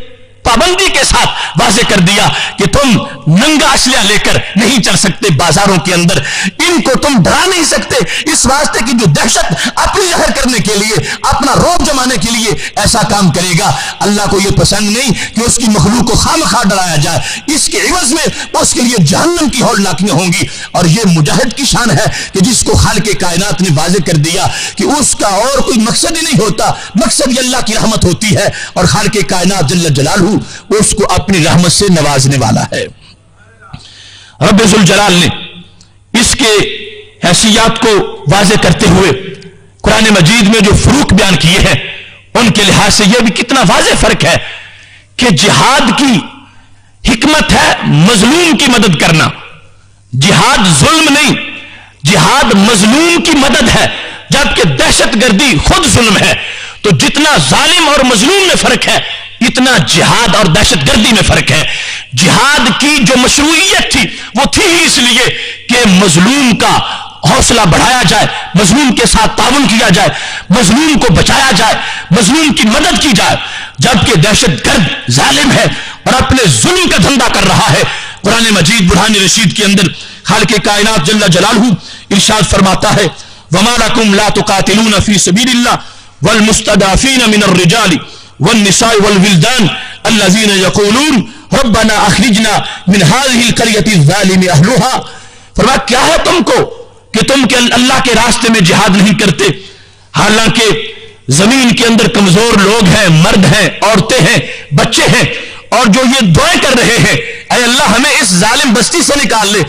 پابندی کے ساتھ واضح کر دیا کہ تم ننگا اسلحہ لے کر نہیں چل سکتے بازاروں کے اندر، ان کو تم ڈرا نہیں سکتے، اس واسطے کی جو دہشت اپنی ظاہر کرنے کے لیے، اپنا روب جمانے کے لیے ایسا کام کرے گا۔ اللہ کو یہ پسند نہیں کہ اس کی مخلوق کو خامخواہ ڈرایا جائے، اس کے عوض میں اس کے لیے جہنم کی ہول ناکیاں ہوں گی۔ اور یہ مجاہد کی شان ہے کہ جس کو خالق کائنات نے واضح کر دیا کہ اس کا اور کوئی مقصد ہی نہیں ہوتا، مقصد یہ اللہ کی رحمت ہوتی ہے، اور خالق کائنات جل جلالہ اس کو اپنی رحمت سے نوازنے والا ہے۔ رب ذوالجلال نے اس کے حیثیات کو واضح کرتے ہوئے قرآن مجید میں جو فروق بیان کیے ہیں ان کے لحاظ سے یہ بھی کتنا واضح فرق ہے کہ جہاد کی حکمت ہے مظلوم کی مدد کرنا، جہاد ظلم نہیں، جہاد مظلوم کی مدد ہے، جبکہ دہشت گردی خود ظلم ہے۔ تو جتنا ظالم اور مظلوم میں فرق ہے اتنا جہاد اور دہشت گردی میں فرق ہے۔ جہاد کی جو مشروعیت تھی وہ تھی ہی اس لیے کہ مظلوم کا حوصلہ بڑھایا جائے، مظلوم کے ساتھ تعاون کیا جائے، مظلوم کو بچایا جائے، مظلوم کی مدد کی جائے، جبکہ دہشت گرد ظالم ہے اور اپنے ظلم کا دھندا کر رہا ہے۔ قرآن مجید برہان رشید کے اندر خالق کائنات جل جلالہ ارشاد فرماتا ہے، وَمَا لَكُمْ لَا تُقَاتِلُونَ فِي سَبِيلِ اللَّهِ وَالْمُسْتَضْعَفِينَ مِنَ الرِّجَالِ والنساء والولدان الذين يقولون ربنا اخرجنا من هذه القرية الظالم اهلها۔ فرمایا کیا ہے تم کو کہ تم کے اللہ کے راستے میں جہاد نہیں کرتے، حالانکہ زمین کے اندر کمزور لوگ ہیں، مرد ہیں، عورتیں ہیں، بچے ہیں، اور جو یہ دعائیں کر رہے ہیں اے اللہ ہمیں اس ظالم بستی سے نکال لے،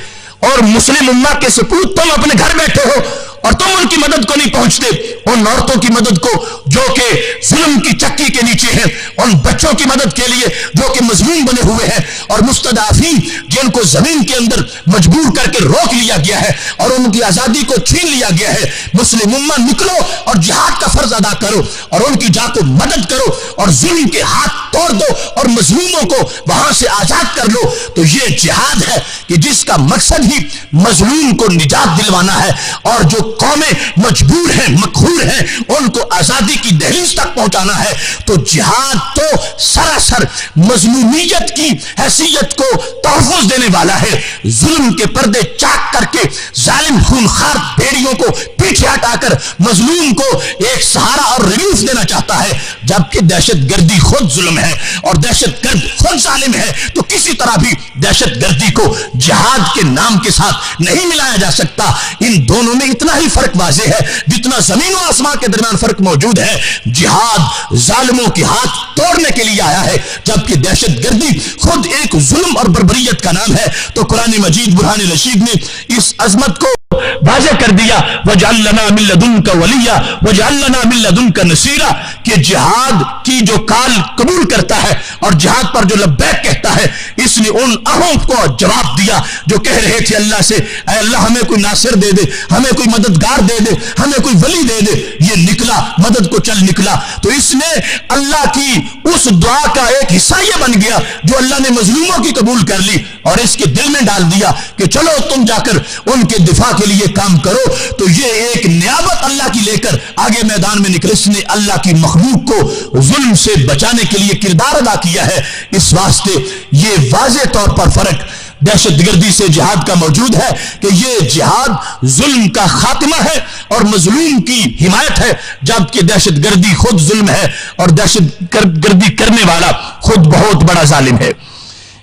اور مسلم امہ کے سپوت تم اپنے گھر بیٹھے ہو اور تم ان کی مدد کو نہیں پہنچتے، ان عورتوں کی مدد کو جو کہ ظلم کی چکی کے نیچے ہیں، ان بچوں کی مدد کے لیے جو کہ مظلوم بنے ہوئے ہیں، اور مستضعفین جن کو زمین کے اندر مجبور کر کے روک لیا گیا ہے اور ان کی آزادی کو چھین لیا گیا ہے۔ مسلم امہ نکلو اور جہاد کا فرض ادا کرو اور ان کی جا کو مدد کرو اور ظلم کے ہاتھ توڑ دو اور مظلوموں کو وہاں سے آزاد کر لو۔ تو یہ جہاد ہے کہ جس کا مقصد ہی مظلوم کو نجات دلوانا ہے، اور جو قومیں مجبور ہیں، مقہور ہیں، ان کو آزادی کی دہلیز تک پہنچانا ہے۔ تو جہاد تو سراسر مظلومیت کی حیثیت کو تحفظ دینے والا ہے، ظلم کے پردے چاک کر کے ظالم خونخوار بھیڑیوں کو پیچھے ہٹا کر مظلوم کو ایک سہارا اور ریلیف دینا چاہتا ہے، جبکہ دہشت گردی خود ظلم ہے اور دہشت گرد خود ظالم ہے۔ تو کسی طرح بھی دہشت گردی کو جہاد کے نام کے ساتھ نہیں ملایا جا سکتا۔ ان دونوں میں اتنا ہی فرق واضح ہے جتنا زمین و آسمان کے درمیان فرق موجود ہے۔ جہاد ظالموں کے ہاتھ توڑنے کے لیے آیا ہے، جبکہ دہشت گردی خود ایک ظلم اور بربریت کا نام ہے۔ تو قرآن مجید برہان رشید نے اس عظمت کو واضح کر دیا، وَجْعَلْ لَنَا مِن لَّدُنْكَ وَلِيًّا وَجْعَلْ لَنَا مِن لَّدُنْكَ نَصِيرًا، کہ جہاد کی جو کال قبول کرتا ہے اور جہاد پر جو لبیک کہتا ہے، اس نے ان اہوں کو جواب دیا جو کہہ رہے تھے اللہ سے، اے اللہ ہمیں کوئی ناصر دے دے، ہمیں کوئی مددگار دے دے، ہمیں کوئی ولی دے دے۔ یہ نکلا، مدد کو چل نکلا۔ تو اس نے اللہ کی اس دعا کا ایک حصہ یہ بن گیا جو اللہ نے مظلوموں کی قبول کر لی اور اس کے دل میں ڈال دیا کہ چلو تم جا کر ان کے دفاع کے لیے کام کرو۔ تو یہ ایک نیابت اللہ کی لے کر آگے میدان میں نکلے، اس نے اللہ کی مخلوق کو ظلم سے بچانے کے لیے کردار ادا کیا ہے۔ اس واسطے یہ واضح طور پر فرق دہشت گردی سے جہاد کا موجود ہے کہ یہ جہاد ظلم کا خاتمہ ہے اور مظلوم کی حمایت ہے، جبکہ دہشت گردی خود ظلم ہے اور دہشت گردی کرنے والا خود بہت بڑا ظالم ہے۔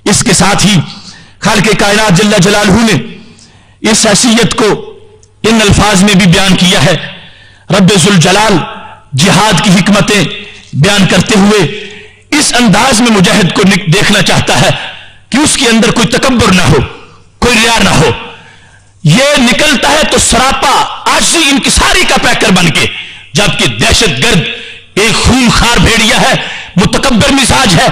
اس کے ساتھ ہی خالق کائنات جل جلالہ نے اس حیثیت کو ان الفاظ میں بھی بیان کیا ہے۔ رب ذوالجلال جہاد کی حکمتیں بیان کرتے ہوئے اس انداز میں مجاہد کو دیکھنا چاہتا ہے کہ اس کے اندر کوئی تکبر نہ ہو، کوئی ریا نہ ہو۔ یہ نکلتا ہے تو سراپا عاجزی انکساری کا پیکر بن کے، جبکہ دہشت گرد ایک خون خار بھیڑیا ہے، متکبر مزاج ہے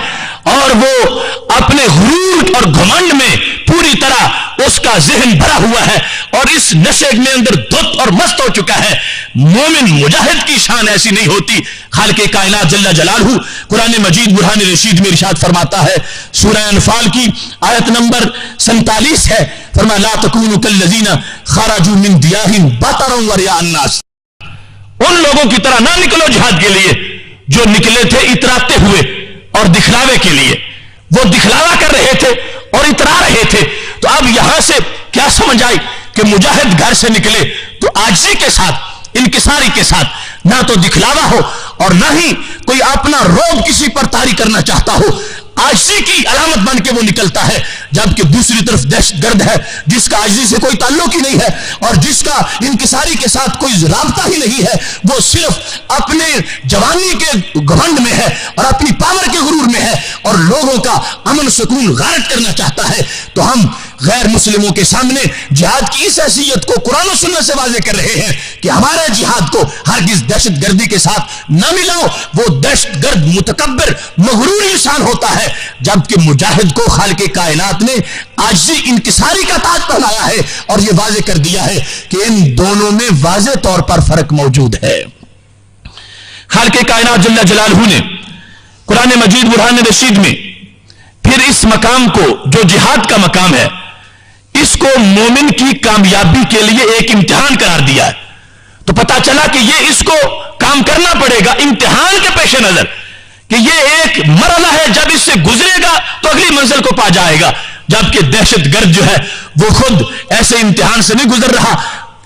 اور وہ اپنے غرور اور گھمنڈ میں پوری طرح اس کا ذہن بھرا ہوا ہے اور اس نشے میں اندر دھت اور مست ہو چکا ہے۔ مومن مجاہد کی شان ایسی نہیں ہوتی۔ خالق کائنات جل جلالہ قرآن مجید برہان رشید میں ارشاد فرماتا ہے، سورہ انفال کی آیت نمبر 47 ہے، فرمایا لا تکونوا کالذین خرجوا من دیارہم بطرا ورئاء الناس، ان لوگوں کی طرح نہ نکلو جہاد کے لیے جو نکلے تھے اتراتے ہوئے اور دکھلاوے کے لیے۔ وہ دکھلاوا کر رہے تھے اور اترا رہے تھے۔ تو اب یہاں سے کیا سمجھ آئی کہ مجاہد گھر سے نکلے تو عاجزی کے ساتھ، انکساری کے ساتھ، نہ تو دکھلاوا ہو اور نہ ہی کوئی اپنا روب کسی پر طاری کرنا چاہتا ہو۔ عاجزی کی علامت بن کے وہ نکلتا ہے، جبکہ دوسری طرف دہشت گرد ہے جس کا عاجزی سے کوئی تعلق ہی نہیں ہے اور جس کا انکساری کے ساتھ کوئی رابطہ ہی نہیں ہے۔ وہ صرف اپنے جوانی کے گھمنڈ میں ہے اور اپنی پاور کے غرور میں ہے اور لوگوں کا امن سکون غارت کرنا چاہتا ہے۔ تو ہم غیر مسلموں کے سامنے جہاد کی اس حیثیت کو قرآن و سنت سے واضح کر رہے ہیں کہ ہمارے جہاد کو ہرگز دہشت گردی کے ساتھ نہ ملاؤ۔ وہ دہشت گرد متکبر مغرور انسان ہوتا ہے، جبکہ مجاہد کو خالق کائنات نے عاجزی انکساری کا تاج پہنایا ہے اور یہ واضح کر دیا ہے کہ ان دونوں میں واضح طور پر فرق موجود ہے۔ خالق کائنات جل جلالہ نے قرآن مجید برہان رشید میں پھر اس مقام کو جو جہاد کا مقام ہے، اس کو مومن کی کامیابی کے لیے ایک امتحان قرار دیا ہے۔ تو پتا چلا کہ یہ اس کو کام کرنا پڑے گا امتحان کے پیش نظر، کہ یہ ایک مرحلہ ہے، جب اس سے گزرے گا تو اگلی منزل کو پا جائے گا۔ جبکہ دہشت گرد جو ہے وہ خود ایسے امتحان سے نہیں گزر رہا،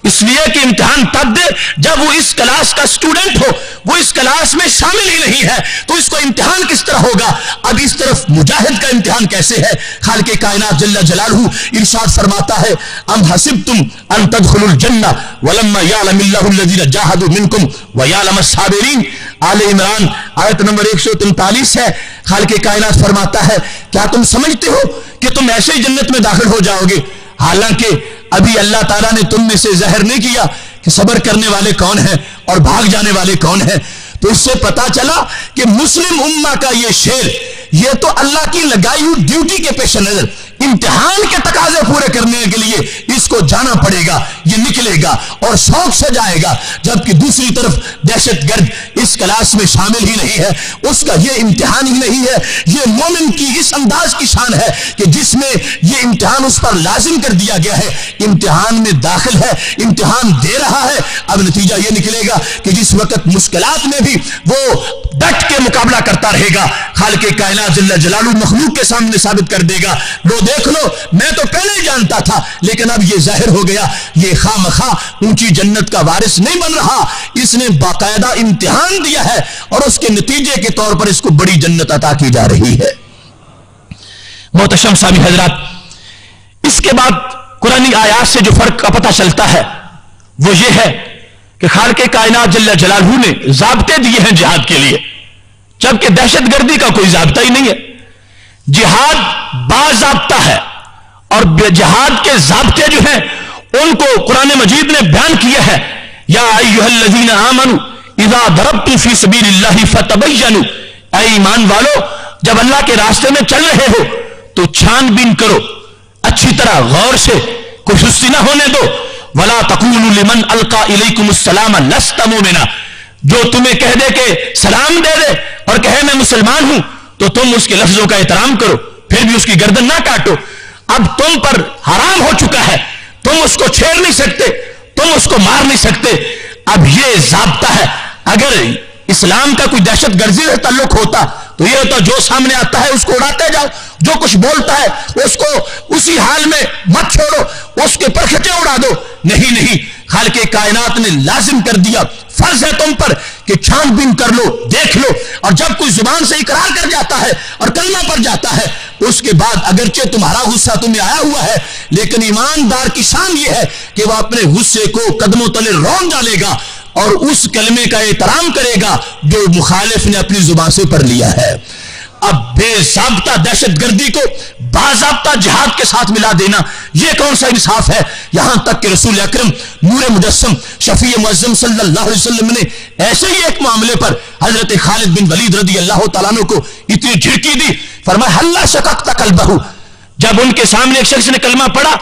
اس لیے کہ امتحان تب دے جب وہ اس کلاس کا سٹوڈنٹ ہو، وہ اس کلاس میں شامل ہی نہیں ہے، تو اس کو امتحان کس طرح ہوگا؟ اب اس طرف مجاہد کا امتحان کیسے ہے؟ خالق کائنات جل جلالہ ارشاد فرماتا ہے، ام حسبتم ان تدخلوا الجنہ ولما یعلم اللہ الذین جاہدوا منکم ویعلم الصابرین۔ آل عمران آیت نمبر 143 ہے۔ خالق کائنات فرماتا ہے، کیا تم سمجھتے ہو کہ تم ایسے ہی جنت میں داخل ہو جاؤ گے، حالانکہ ابھی اللہ تعالیٰ نے تم میں سے ظاہر نہیں کیا کہ صبر کرنے والے کون ہیں اور بھاگ جانے والے کون ہیں۔ تو اس سے پتا چلا کہ مسلم امہ کا یہ شعر، یہ تو اللہ کی لگائی ہوئی ڈیوٹی کے پیش نظر امتحان کے تقاضے پورے کرنے کے لیے اس کو جانا پڑے گا، یہ نکلے گا اور شوق سے جائے گا۔ جبکہ دوسری طرف دہشت گرد اس کلاس میں شامل ہی نہیں ہے، اس کا یہ امتحان ہی نہیں ہے۔ یہ مومن کی اس انداز کی شان ہے کہ جس میں یہ امتحان اس پر لازم کر دیا گیا ہے، امتحان میں داخل ہے، امتحان دے رہا ہے۔ اب نتیجہ یہ نکلے گا کہ جس وقت مشکلات میں بھی وہ ڈٹ کے مقابلہ کرتا رہے گا، خالق کائنات جل جلالہ مخلوق کے سامنے ثابت کر دے گا، لو دیکھ لو میں تو پہلے ہی جانتا تھا، لیکن اب یہ ظاہر ہو گیا، یہ خامخواہ اونچی جنت کا وارث نہیں بن رہا، اس نے باقاعدہ امتحان دیا ہے اور اس کے نتیجے کے طور پر اس کو بڑی جنت عطا کی جا رہی ہے۔ محتشم سامع حضرات، اس کے بعد قرآنی آیات سے جو فرق کا پتہ چلتا ہے وہ یہ ہے کہ خالق کائنات جل جلالہ نے ضابطے دیے ہیں جہاد کے لیے، جبکہ دہشت گردی کا کوئی ضابطہ ہی نہیں ہے. جہاد باضابطہ ہے اور جہاد کے ضابطے جو ہیں ان کو قرآن مجید نے بیان کیا ہے. یا ایھا الذین آمنوا اذا ضربتم فی سبیل اللہ فتبینوا، اے ایمان والو جب اللہ کے راستے میں چل رہے ہو تو چھان بین کرو، اچھی طرح غور سے، کوئی سستی نہ ہونے دو. ولا تقولوا لمن القى الیکم السلام لست مؤمنا، جو تمہیں کہہ دے کہ سلام دے دے اور کہے میں مسلمان ہوں تو تم اس کے لفظوں کا احترام کرو، پھر بھی اس کی گردن نہ کاٹو. اب تم پر حرام ہو چکا ہے، تم اس کو چھیڑ نہیں سکتے، تم اس کو مار نہیں سکتے. اب یہ ضابطہ ہے. اگر اسلام کا کوئی دہشت گردی سے تعلق ہوتا تو یہ ہوتا جو سامنے آتا ہے اس کو اڑاتے جاؤ، جو کچھ بولتا ہے اس کو اسی حال میں مت چھوڑو، اس کے پرکھٹے اڑا دو. نہیں، خالق کائنات نے لازم کر دیا، فرض ہے تم پر کہ چھان بین کر لو، دیکھ لو. اور جب کوئی زبان سے اقرار کر جاتا ہے اور کلمہ پڑ جاتا ہے اس کے بعد اگرچہ تمہارا غصہ تمہیں آیا ہوا ہے لیکن ایماندار کی شان یہ ہے کہ وہ اپنے غصے کو قدموں تلے رون ڈالے گا اور اس کلمے کا احترام کرے گا جو مخالف نے اپنی زبان سے پڑھ لیا ہے. اب بے ضابطہ دہشت گردی کو باضابطہ جہاد کے ساتھ ملا دینا یہ کون سا انصاف ہے؟ یہاں تک کہ رسول اکرم نور مجسم شفیع معظم صلی اللہ علیہ وسلم نے ایسے ہی ایک معاملے پر حضرت خالد بن ولید رضی اللہ تعالیٰ عنہ کو اتنی جھڑکی دی، فرمایا ہلا شققت قلبہ. جب ان کے سامنے ایک شخص نے کلمہ پڑھا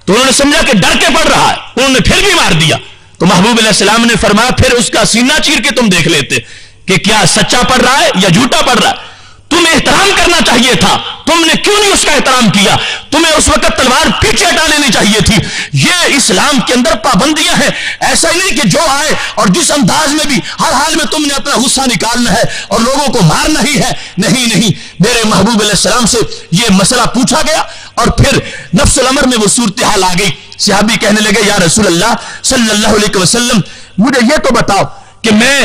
تو انہوں نے سمجھا کہ ڈر کے پڑھ رہا ہے، انہوں نے پھر بھی مار دیا. تو محبوب علیہ السلام نے فرمایا پھر اس کا سینہ چیر کے تم دیکھ لیتے کہ کیا سچا پڑھ رہا ہے یا جھوٹا پڑھ رہا ہے. تمہیں احترام کرنا چاہیے تھا، تم نے کیوں نہیں اس کا احترام کیا؟ تمہیں اس وقت تلوار پیچھے ہٹا لینی چاہیے تھی. یہ اسلام کے اندر پابندیاں ہیں. ایسا ہی نہیں کہ جو آئے اور جس انداز میں بھی ہر حال میں تم نے اپنا غصہ نکالنا ہے اور لوگوں کو مارنا ہی ہے. نہیں، میرے محبوب علیہ السلام سے یہ مسئلہ پوچھا گیا اور پھر نفس الامر میں وہ صورتحال آ گئی. صحابی کہنے لگے یا رسول اللہ صلی اللہ علیہ وسلم مجھے یہ تو بتاؤ کہ میں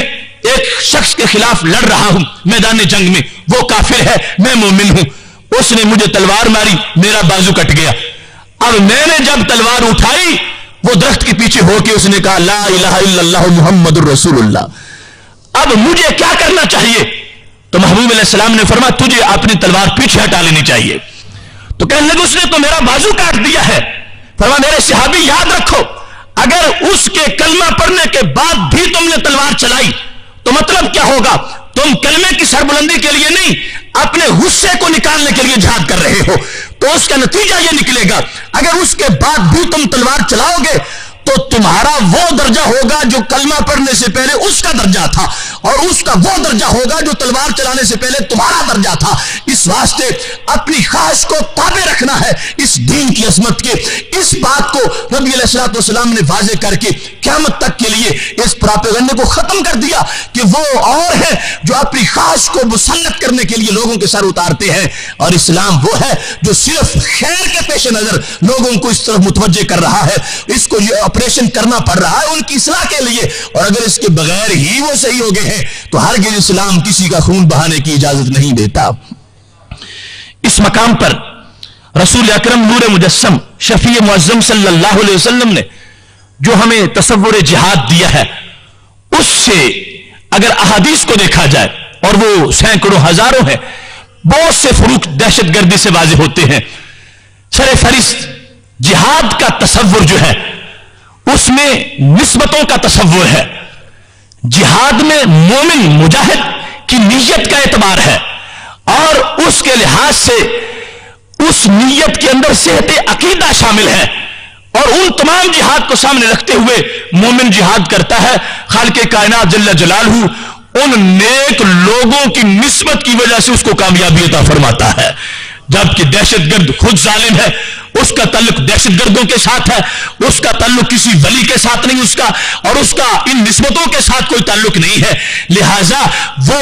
ایک شخص کے خلاف لڑ رہا ہوں میدان جنگ میں، وہ کافر ہے، میں مومن ہوں، اس نے مجھے تلوار ماری، میرا بازو کٹ گیا. اب میں نے جب تلوار اٹھائی وہ درخت کے پیچھے ہو کے اس نے کہا لا الہ الا اللہ محمد الرسول اللہ. اب مجھے کیا کرنا چاہیے؟ تو محبوب علیہ السلام نے فرمایا تجھے اپنی تلوار پیچھے ہٹا لینی چاہیے. تو کہنے لگے اس نے تو میرا بازو کاٹ دیا ہے. فرمایا میرے صحابی یاد رکھو اگر اس کے کلمہ پڑھنے کے بعد بھی تم نے تلوار چلائی تو مطلب کیا ہوگا؟ تم کلمے کی سربلندی کے لیے نہیں اپنے غصے کو نکالنے کے لیے جہاد کر رہے ہو. تو اس کا نتیجہ یہ نکلے گا اگر اس کے بعد بھی تم تلوار چلاؤ گے تو تمہارا وہ درجہ ہوگا جو کلمہ پڑھنے سے پہلے اس کا درجہ تھا اور اس کا وہ درجہ ہوگا جو تلوار چلانے سے پہلے تمہارا درجہ تھا. اس واسطے اپنی خواہش کو تابع رکھنا ہے اس دین کی عظمت کے. اس بات کو نبی علیہ الصلوۃ والسلام نے واضح کر کے قیامت تک کے لیے اس پراپیگنڈے کو ختم کر دیا کہ وہ اور ہے جو اپنی خواہش کو مسلط کرنے کے لیے لوگوں کے سر اتارتے ہیں اور اسلام وہ ہے جو صرف خیر کے پیش نظر لوگوں کو اس طرف متوجہ کر رہا ہے. اس کو یہ آپریشن کرنا پڑ رہا ہے ان کی اصلاح کے لیے اور اگر اس کے بغیر ہی وہ صحیح ہو گئے ہیں تو ہرگز اسلام کسی کا خون بہانے کی اجازت نہیں دیتا. اس مقام پر رسول اکرم نور مجسم شفیع معظم صلی اللہ علیہ وسلم نے جو ہمیں تصور جہاد دیا ہے اس سے اگر احادیث کو دیکھا جائے اور وہ سینکڑوں ہزاروں ہیں بہت سے فروق دہشت گردی سے واضح ہوتے ہیں. سر فہرست جہاد کا تصور جو ہے اس میں نسبتوں کا تصور ہے. جہاد میں مومن مجاہد کی نیت کا اعتبار ہے اور اس کے لحاظ سے اس نیت کے اندر صحت عقیدہ شامل ہے اور ان تمام جہاد کو سامنے رکھتے ہوئے مومن جہاد کرتا ہے. خالق کائنات جل جلالہ ان نیک لوگوں کی نسبت کی وجہ سے اس کو کامیابی عطا فرماتا ہے. جبکہ دہشت گرد خود ظالم ہے، اس کا تعلق دہشت گردوں کے ساتھ ہے، اس کا تعلق کسی ولی کے ساتھ نہیں اس کا اور اس کا ان نسبتوں کے ساتھ کوئی تعلق نہیں ہے. لہذا وہ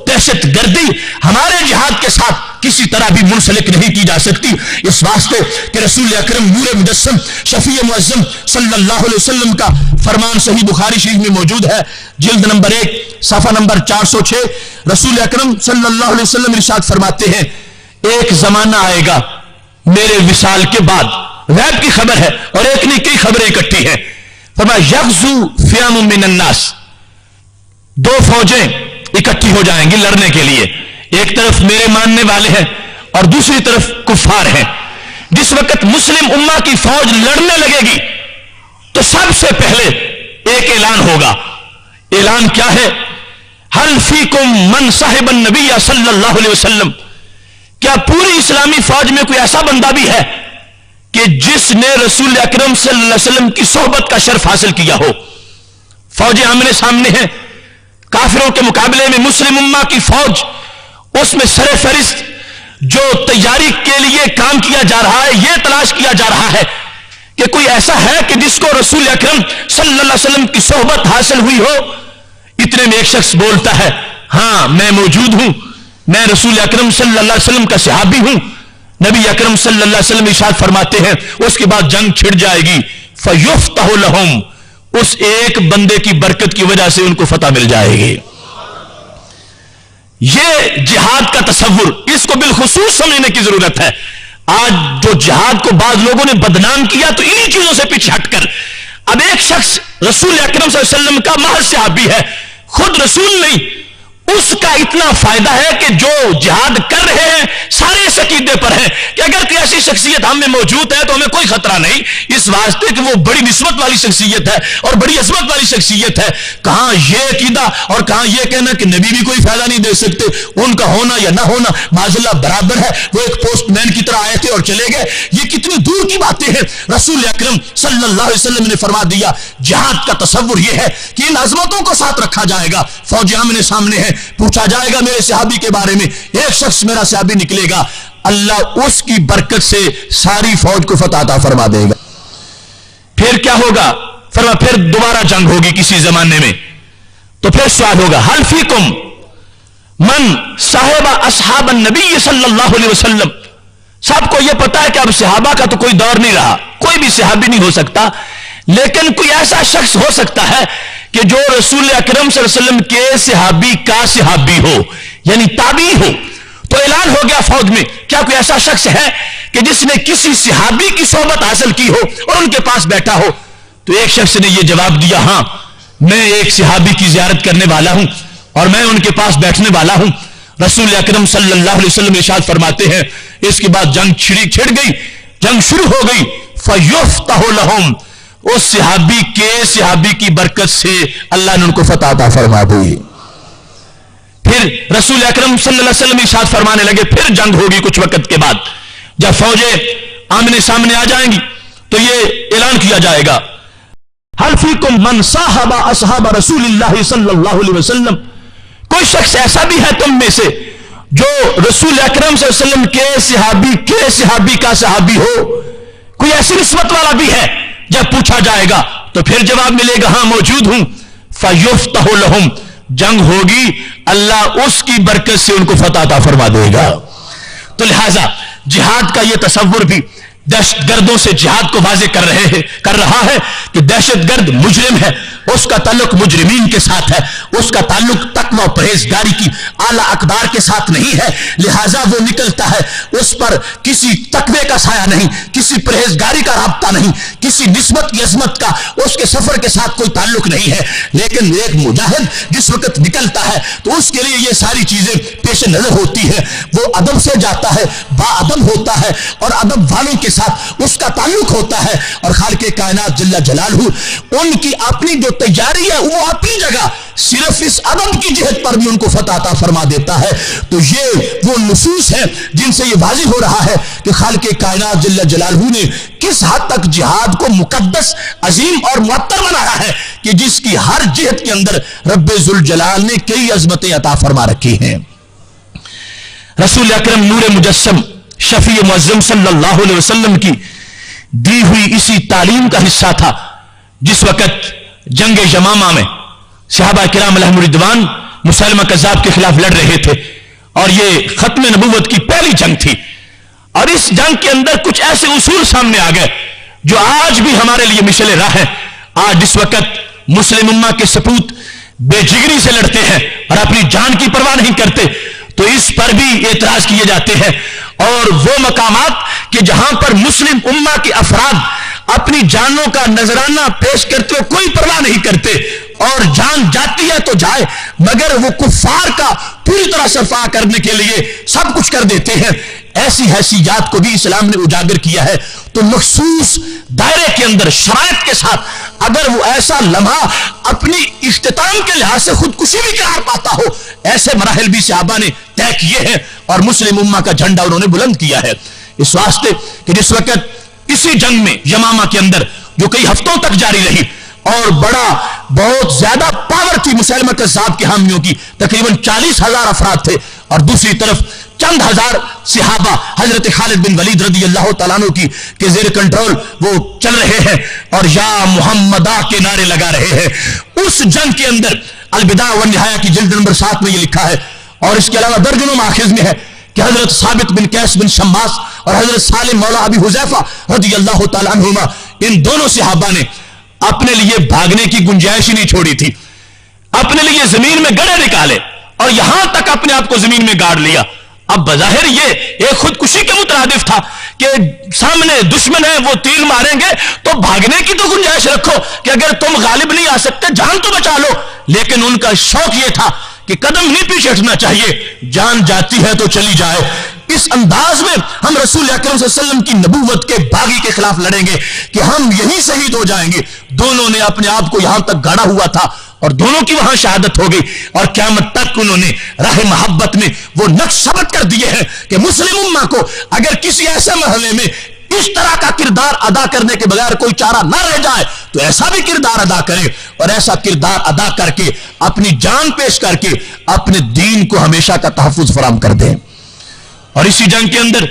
دہشت گردی ہمارے جہاد کے ساتھ کسی طرح بھی منسلک نہیں کی جا سکتی. اس واسطے کہ رسول اکرم نور مجسم شفیع معظم صلی اللہ علیہ وسلم کا فرمان صحیح بخاری شریف میں موجود ہے، جلد نمبر 1 صفحہ نمبر 406. رسول اکرم صلی اللہ علیہ وسلم ارشاد فرماتے ہیں ایک زمانہ آئے گا میرے وصال کے بعد، غیب کی خبر ہے اور ایک نہیں کئی خبریں اکٹھی ہیں. فرمایا یغزو فیام من الناس، دو فوجیں اکٹھی ہو جائیں گی لڑنے کے لیے. ایک طرف میرے ماننے والے ہیں اور دوسری طرف کفار ہیں. جس وقت مسلم امہ کی فوج لڑنے لگے گی تو سب سے پہلے ایک اعلان ہوگا. اعلان کیا ہے؟ حل فیکم من صاحب النبی صلی اللہ علیہ وسلم. کیا پوری اسلامی فوج میں کوئی ایسا بندہ بھی ہے کہ جس نے رسول اکرم صلی اللہ علیہ وسلم کی صحبت کا شرف حاصل کیا ہو؟ فوجیں آمنے سامنے ہیں. کافروں کے مقابلے میں مسلم امہ کی فوج، اس میں سر فہرست جو تیاری کے لیے کام کیا جا رہا ہے، یہ تلاش کیا جا رہا ہے کہ کوئی ایسا ہے کہ جس کو رسول اکرم صلی اللہ علیہ وسلم کی صحبت حاصل ہوئی ہو. اتنے میں ایک شخص بولتا ہے، ہاں میں موجود ہوں، میں رسول اکرم صلی اللہ علیہ وسلم کا صحابی ہوں. نبی اکرم صلی اللہ علیہ وسلم ارشاد فرماتے ہیں اس کے بعد جنگ چھڑ جائے گی. فیفتح لہم، اس ایک بندے کی برکت کی وجہ سے ان کو فتح مل جائے گی. یہ جہاد کا تصور، اس کو بالخصوص سمجھنے کی ضرورت ہے. آج جو جہاد کو بعض لوگوں نے بدنام کیا تو انہی چیزوں سے پیچھے ہٹ کر اب ایک شخص رسول اکرم صلی اللہ علیہ وسلم کا محض صحابی ہے، خود رسول نہیں، اس کا اتنا فائدہ ہے کہ جو جہاد کر رہے ہیں سارے اس عقیدے پر ہیں کہ اگر کوئی ایسی شخصیت ہم میں موجود ہے تو ہمیں کوئی خطرہ نہیں، اس واسطے کہ وہ بڑی نسبت والی شخصیت ہے اور بڑی عظمت والی شخصیت ہے. کہاں یہ عقیدہ اور کہاں یہ کہنا کہ نبی بھی کوئی فائدہ نہیں دے سکتے، ان کا ہونا یا نہ ہونا معاذ اللہ برابر ہے، وہ ایک پوسٹ مین کی طرح آئے تھے اور چلے گئے. یہ کتنی دور کی باتیں ہیں. رسول اکرم صلی اللہ علیہ وسلم نے فرما دیا جہاد کا تصور یہ ہے کہ ان عظمتوں کو ساتھ رکھا جائے گا. فوج آمنے سامنے ہے، پوچھا جائے گا میرے صحابی کے بارے میں، ایک شخص میرا صحابی نکلے گا، اللہ اس کی برکت سے ساری فوج کو فتح عطا فرما دے گا. پھر کیا ہوگا؟ فرما پھر دوبارہ جنگ ہوگی کسی زمانے میں. تو پھر سوال ہوگا حل فیکم من صاحب اصحاب النبی صلی اللہ علیہ وسلم. سب کو یہ پتا ہے کہ اب صحابہ کا تو کوئی دور نہیں رہا، کوئی بھی صحابی نہیں ہو سکتا، لیکن کوئی ایسا شخص ہو سکتا ہے کہ جو رسول اکرم صلی اللہ علیہ وسلم کے صحابی کا صحابی ہو، یعنی تابعی ہو. تو اعلان ہو گیا فوج میں، کیا کوئی ایسا شخص ہے کہ جس نے کسی صحابی کی صحبت حاصل کی ہو اور ان کے پاس بیٹھا ہو؟ تو ایک شخص نے یہ جواب دیا، ہاں میں ایک صحابی کی زیارت کرنے والا ہوں اور میں ان کے پاس بیٹھنے والا ہوں. رسول اکرم صلی اللہ علیہ وسلم ارشاد فرماتے ہیں اس کے بعد جنگ چھڑ گئی، جنگ شروع ہو گئی. فیفتح لہم، اس صحابی کے صحابی کی برکت سے اللہ نے ان کو فتح عطا فرما دی. پھر رسول اکرم صلی اللہ علیہ وسلم ارشاد فرمانے لگے پھر جنگ ہوگی کچھ وقت کے بعد. جب فوجیں آمنے سامنے آ جائیں گی تو یہ اعلان کیا جائے گا حل فیکم من صاحب اصحاب رسول اللہ صلی اللہ علیہ وسلم. کوئی شخص ایسا بھی ہے تم میں سے جو رسول اکرم صلی اللہ علیہ وسلم کے صحابی کا صحابی ہو؟ کوئی ایسی نسبت والا بھی ہے؟ جب پوچھا جائے گا تو پھر جواب ملے گا ہاں موجود ہوں. فیفتح لہم، جنگ ہوگی، اللہ اس کی برکت سے ان کو فتح عطا فرما دے گا. تو لہذا جہاد کا یہ تصور بھی دہشت گردوں سے جہاد کو واضح کر رہا ہے کہ دہشت گرد مجرم ہے، اس کا تعلق مجرمین کے ساتھ ہے، اس کا تعلق تقوی و پرہیزگاری کی اعلیٰ اقدار کے ساتھ نہیں ہے. لہذا وہ نکلتا ہے اس پر کسی تقوی کا سایہ نہیں، کسی پرہیزگاری کا رابطہ نہیں، کسی نسبت کی عظمت کا اس کے سفر کے ساتھ کوئی تعلق نہیں ہے. لیکن ایک مجاہد جس وقت نکلتا ہے تو اس کے لیے یہ ساری چیزیں پیش نظر ہوتی ہے. وہ ادب سے جاتا ہے، با ادب ہوتا ہے اور ادب والوں کے ساتھ اس کا تعلق ہوتا ہے. اور خالق کائنات جل جلالہ ان کی اپنی جو تیاری ہے وہ اپنی جگہ صرف اس ادب کی جہت پر بھی ان کو فتح عطا فرما دیتا ہے. تو یہ وہ نصوص ہیں جن سے یہ واضح ہو رہا ہے کہ خالق کائنات جل جلالہ نے کس حد تک جہاد کو مقدس، عظیم اور معطر بنایا ہے کہ جس کی ہر جہت کے اندر رب ذوالجلال نے کئی عظمتیں عطا فرما رکھی ہیں. رسول اکرم نور مجسم شفیع معظم صلی اللہ علیہ وسلم کی دی ہوئی اسی تعلیم کا حصہ تھا جس وقت جنگ یمامہ میں صحابہ کرام علیہم رضوان مسلمہ کذاب کے خلاف لڑ رہے تھے اور یہ ختم نبوت کی پہلی جنگ تھی. اور اس جنگ کے اندر کچھ ایسے اصول سامنے آ گئے جو آج بھی ہمارے لیے مشعل راہ ہیں. آج اس وقت مسلم امہ کے سپوت بے جگری سے لڑتے ہیں اور اپنی جان کی پرواہ نہیں کرتے تو اس پر بھی اعتراض کیے جاتے ہیں. اور وہ مقامات کہ جہاں پر مسلم امہ کے افراد اپنی جانوں کا نذرانہ پیش کرتے ہوئے کوئی پرواہ نہیں کرتے، اور جان جاتی ہے تو جائے، مگر وہ کفار کا پوری طرح صفا کرنے کے لیے سب کچھ کر دیتے ہیں۔ ایسی حیثیات کو بھی اسلام نے اجاگر کیا ہے۔ تو مخصوص دائرے کے اندر شرائط کے ساتھ اگر وہ ایسا لمحہ اپنی اختتام کے لحاظ سے خودکشی بھی قرار پاتا ہو، ایسے مراحل بھی صحابہ نے طے کیے ہیں اور مسلم امہ کا جھنڈا انہوں نے بلند کیا ہے۔ اس واسطے کہ جس وقت اسی جنگ میں یمامہ کے اندر جو کئی ہفتوں تک جاری رہی اور بہت زیادہ پاور تھی مسیلمہ کذاب کے حامیوں کی، تقریباً 40,000 افراد تھے، اور دوسری طرف چند ہزار صحابہ حضرت خالد بن ولید رضی اللہ تعالیٰ عنہ کی کے زیر کنٹرول وہ چل رہے ہیں اور یا محمدہ کے نعرے لگا رہے ہیں۔ اس جنگ کے اندر البدایہ والنہایہ کی جلد نمبر 7 میں یہ لکھا ہے، اور اس کے علاوہ درجنوں ماخذ میں ہے کہ حضرت ثابت بن قیس بن شماس اور حضرت سالم مولا ابی حذیفہ رضی اللہ تعالیٰ عنہما، ان دونوں صحابہ نے اپنے لیے بھاگنے کی گنجائش ہی نہیں چھوڑی تھی، اپنے لیے زمین میں گڑھے نکالے اور یہاں تک اپنے آپ کو زمین میں گاڑ لیا۔ اب بظاہر یہ ایک خودکشی کے مترادف تھا کہ سامنے دشمن ہے، وہ تیر ماریں گے تو بھاگنے کی تو گنجائش رکھو کہ اگر تم غالب نہیں آ سکتے جان تو بچا لو، لیکن ان کا شوق یہ تھا کہ قدم نہیں پیچھے ہٹنا چاہیے، جان جاتی ہے تو چلی جائے۔ اس انداز میں ہم رسول اکرم صلی اللہ علیہ وسلم کی نبوت کے باغی کے خلاف لڑیں گے کہ ہم یہیں شہید ہو جائیں گے۔ دونوں نے اپنے آپ کو یہاں تک گاڑا ہوا تھا اور دونوں کی وہاں شہادت ہو گئی، اور قیامت تک انہوں نے راہ محبت میں وہ نقش ثبت کر دیے ہیں کہ مسلم امہ کو اگر کسی ایسے مرحلے میں اس طرح کا کردار ادا کرنے کے بغیر کوئی چارہ نہ رہ جائے تو ایسا بھی کردار ادا کرے، اور ایسا کردار ادا کر کے اپنی جان پیش کر کے اپنے دین کو ہمیشہ کا تحفظ فراہم کر دیں۔ اور اسی جنگ کے اندر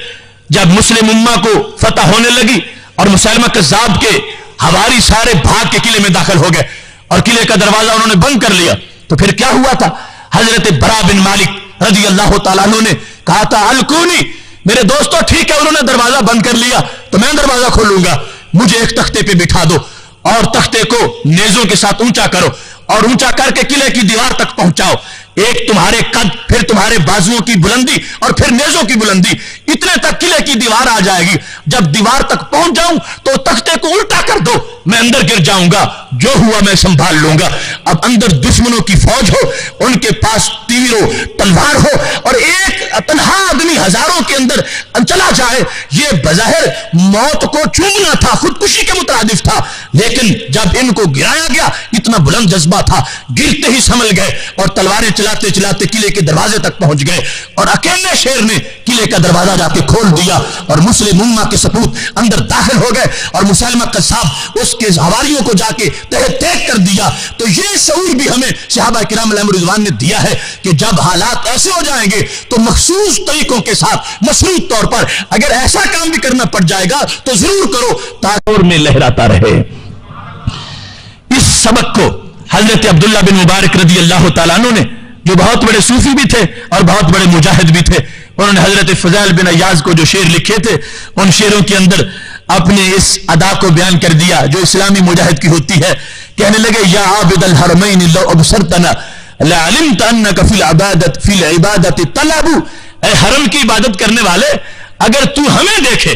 جب مسلم امہ کو فتح ہونے لگی اور مسیلمہ کذاب کے حواری سارے بھاگ کے قلعے میں داخل ہو گئے اور قلعے کا دروازہ انہوں نے بند کر لیا، تو پھر کیا ہوا تھا؟ حضرت برا بن مالک رضی اللہ تعالیٰ عنہ نے کہا تھا الکونی، میرے دوستو ٹھیک ہے انہوں نے دروازہ بند کر لیا تو میں دروازہ کھولوں گا، مجھے ایک تختے پہ بٹھا دو اور تختے کو نیزوں کے ساتھ اونچا کرو اور اونچا کر کے قلعے کی دیوار تک پہنچاؤ، ایک تمہارے قد، پھر تمہارے بازوؤں کی بلندی اور پھر نیزوں کی بلندی، اتنے تک قلعے کی دیوار آ جائے گی۔ جب دیوار تک پہنچ جاؤں تو تختے کو الٹا کر دو، میں اندر گر جاؤں گا، جو ہوا میں سنبھال لوں گا۔ اب اندر دشمنوں کی فوج ہو، ان کے پاس تیر ہو، تلوار ہو، اور ایک تنہا آدمی ہزاروں کے اندر چلا جائے، یہ بظاہر موت کو چومنا تھا، خودکشی کے مترادف تھا، لیکن جب ان کو گرایا گیا اتنا بلند جذبہ تھا، گرتے ہی سنبھل گئے اور تلواریں چلاتے چلاتے قلعے کے دروازے تک پہنچ گئے، اور اکیلے شیر نے قلعے کا دروازہ جا کے کھول دیا اور مسلم امہ کے سپوت اندر داخل ہو گئے، اور مسیلمہ قذاب اس کے حواریوں کو جا کے تہہ تیگ کر دیا۔ تو یہ شعور بھی ہمیں صحابہ کرام علیہم رضوان نے دیا ہے کہ جب حالات ایسے ہو جائیں گے تو مخصوص طریقوں کے ساتھ مشروط طور پر اگر ایسا کام بھی کرنا پڑ جائے گا تو ضرور کرو تاکہ میں لہراتا رہے۔ اس سبق کو حضرت عبداللہ بن مبارک رضی اللہ تعالیٰ عنہ نے، جو بہت بڑے صوفی بھی تھے اور بہت بڑے مجاہد بھی تھے، انہوں نے حضرت فضیل بن عیاض کو جو شعر لکھے تھے ان شعروں کے اندر اپنے اس ادا کو بیان کر دیا جو اسلامی مجاہد کی ہوتی ہے۔ کہنے لگے یا عابد الحرمین لو ابصرتنا لعلمت انک فی العبادت طلب، اے حرم کی عبادت کرنے والے اگر تو ہمیں دیکھے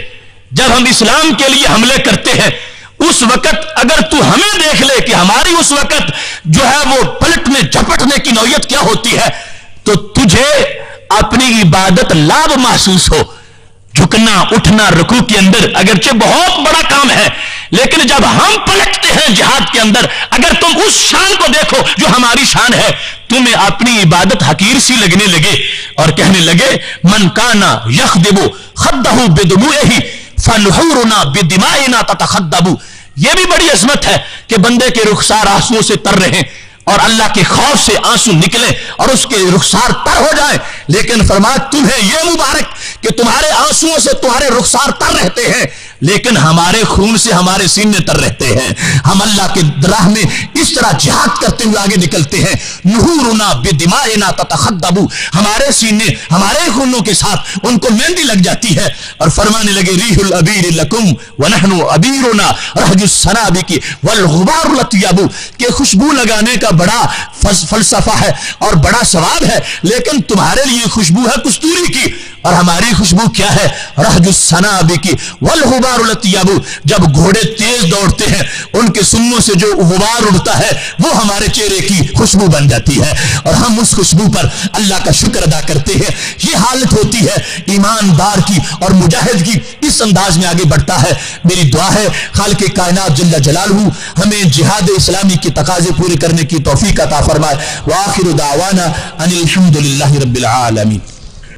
جب ہم اسلام کے لیے حملے کرتے ہیں، اس وقت اگر تو ہمیں دیکھ لے کہ ہماری اس وقت جو ہے وہ پلٹنے جھپٹنے کی نوعیت کیا ہوتی ہے، تو تجھے اپنی عبادت لاب محسوس ہو۔ جھکنا اٹھنا رکوع کے اندر اگرچہ بہت بڑا کام ہے، لیکن جب ہم پلٹتے ہیں جہاد کے اندر، اگر تم اس شان کو دیکھو جو ہماری شان ہے، تمہیں اپنی عبادت حقیر سی لگنے لگے، اور کہنے لگے من کانا یخدب خدہ بدموعہ فنحورنا بدمائنا تتخدب۔ یہ بھی بڑی عظمت ہے کہ بندے کے رخسار آنسوؤں سے تر رہے اور اللہ کے خوف سے آنسو نکلے اور اس کے رخسار تر ہو جائے، لیکن فرمایا تمہیں یہ مبارک کہ تمہارے آنسوؤں سے تمہارے رخسار تر رہتے ہیں، لیکن ہمارے خون سے ہمارے سینے تر رہتے ہیں۔ ہم اللہ کے راہ میں اس طرح جہاد کرتے ہوئے آگے نکلتے ہیں۔ نحورنا بدمائنا تتخدب، ہمارے سینے ہمارے خونوں کے ساتھ ان کو مہندی لگ جاتی ہے، اور فرمانے لگے ریح الابیر لکم ونحن ابیرنا رہج السنابک والغبار لطیب، کہ خوشبو لگانے کا بڑا فلسفہ ہے اور بڑا ثواب ہے، لیکن تمہارے لیے خوشبو ہے کستوری کی اور ہماری خوشبو کیا ہے؟ رہج السنابی کی والغبار الطیب، جب گھوڑے تیز دوڑتے ہیں ان کے سنگوں سے جو غبار اڑتا ہے وہ ہمارے چہرے کی خوشبو بن جاتی ہے، اور ہم اس خوشبو پر اللہ کا شکر ادا کرتے ہیں۔ یہ حالت ہوتی ہے ایماندار کی اور مجاہد کی، اس انداز میں آگے بڑھتا ہے۔ میری دعا ہے خالق کائنات جل جلالہ ہمیں جہاد اسلامی کے تقاضے پورے کرنے کی توفیق عطا فرمائے۔ وآخر دعوانا ان الحمد للہ رب العالمین۔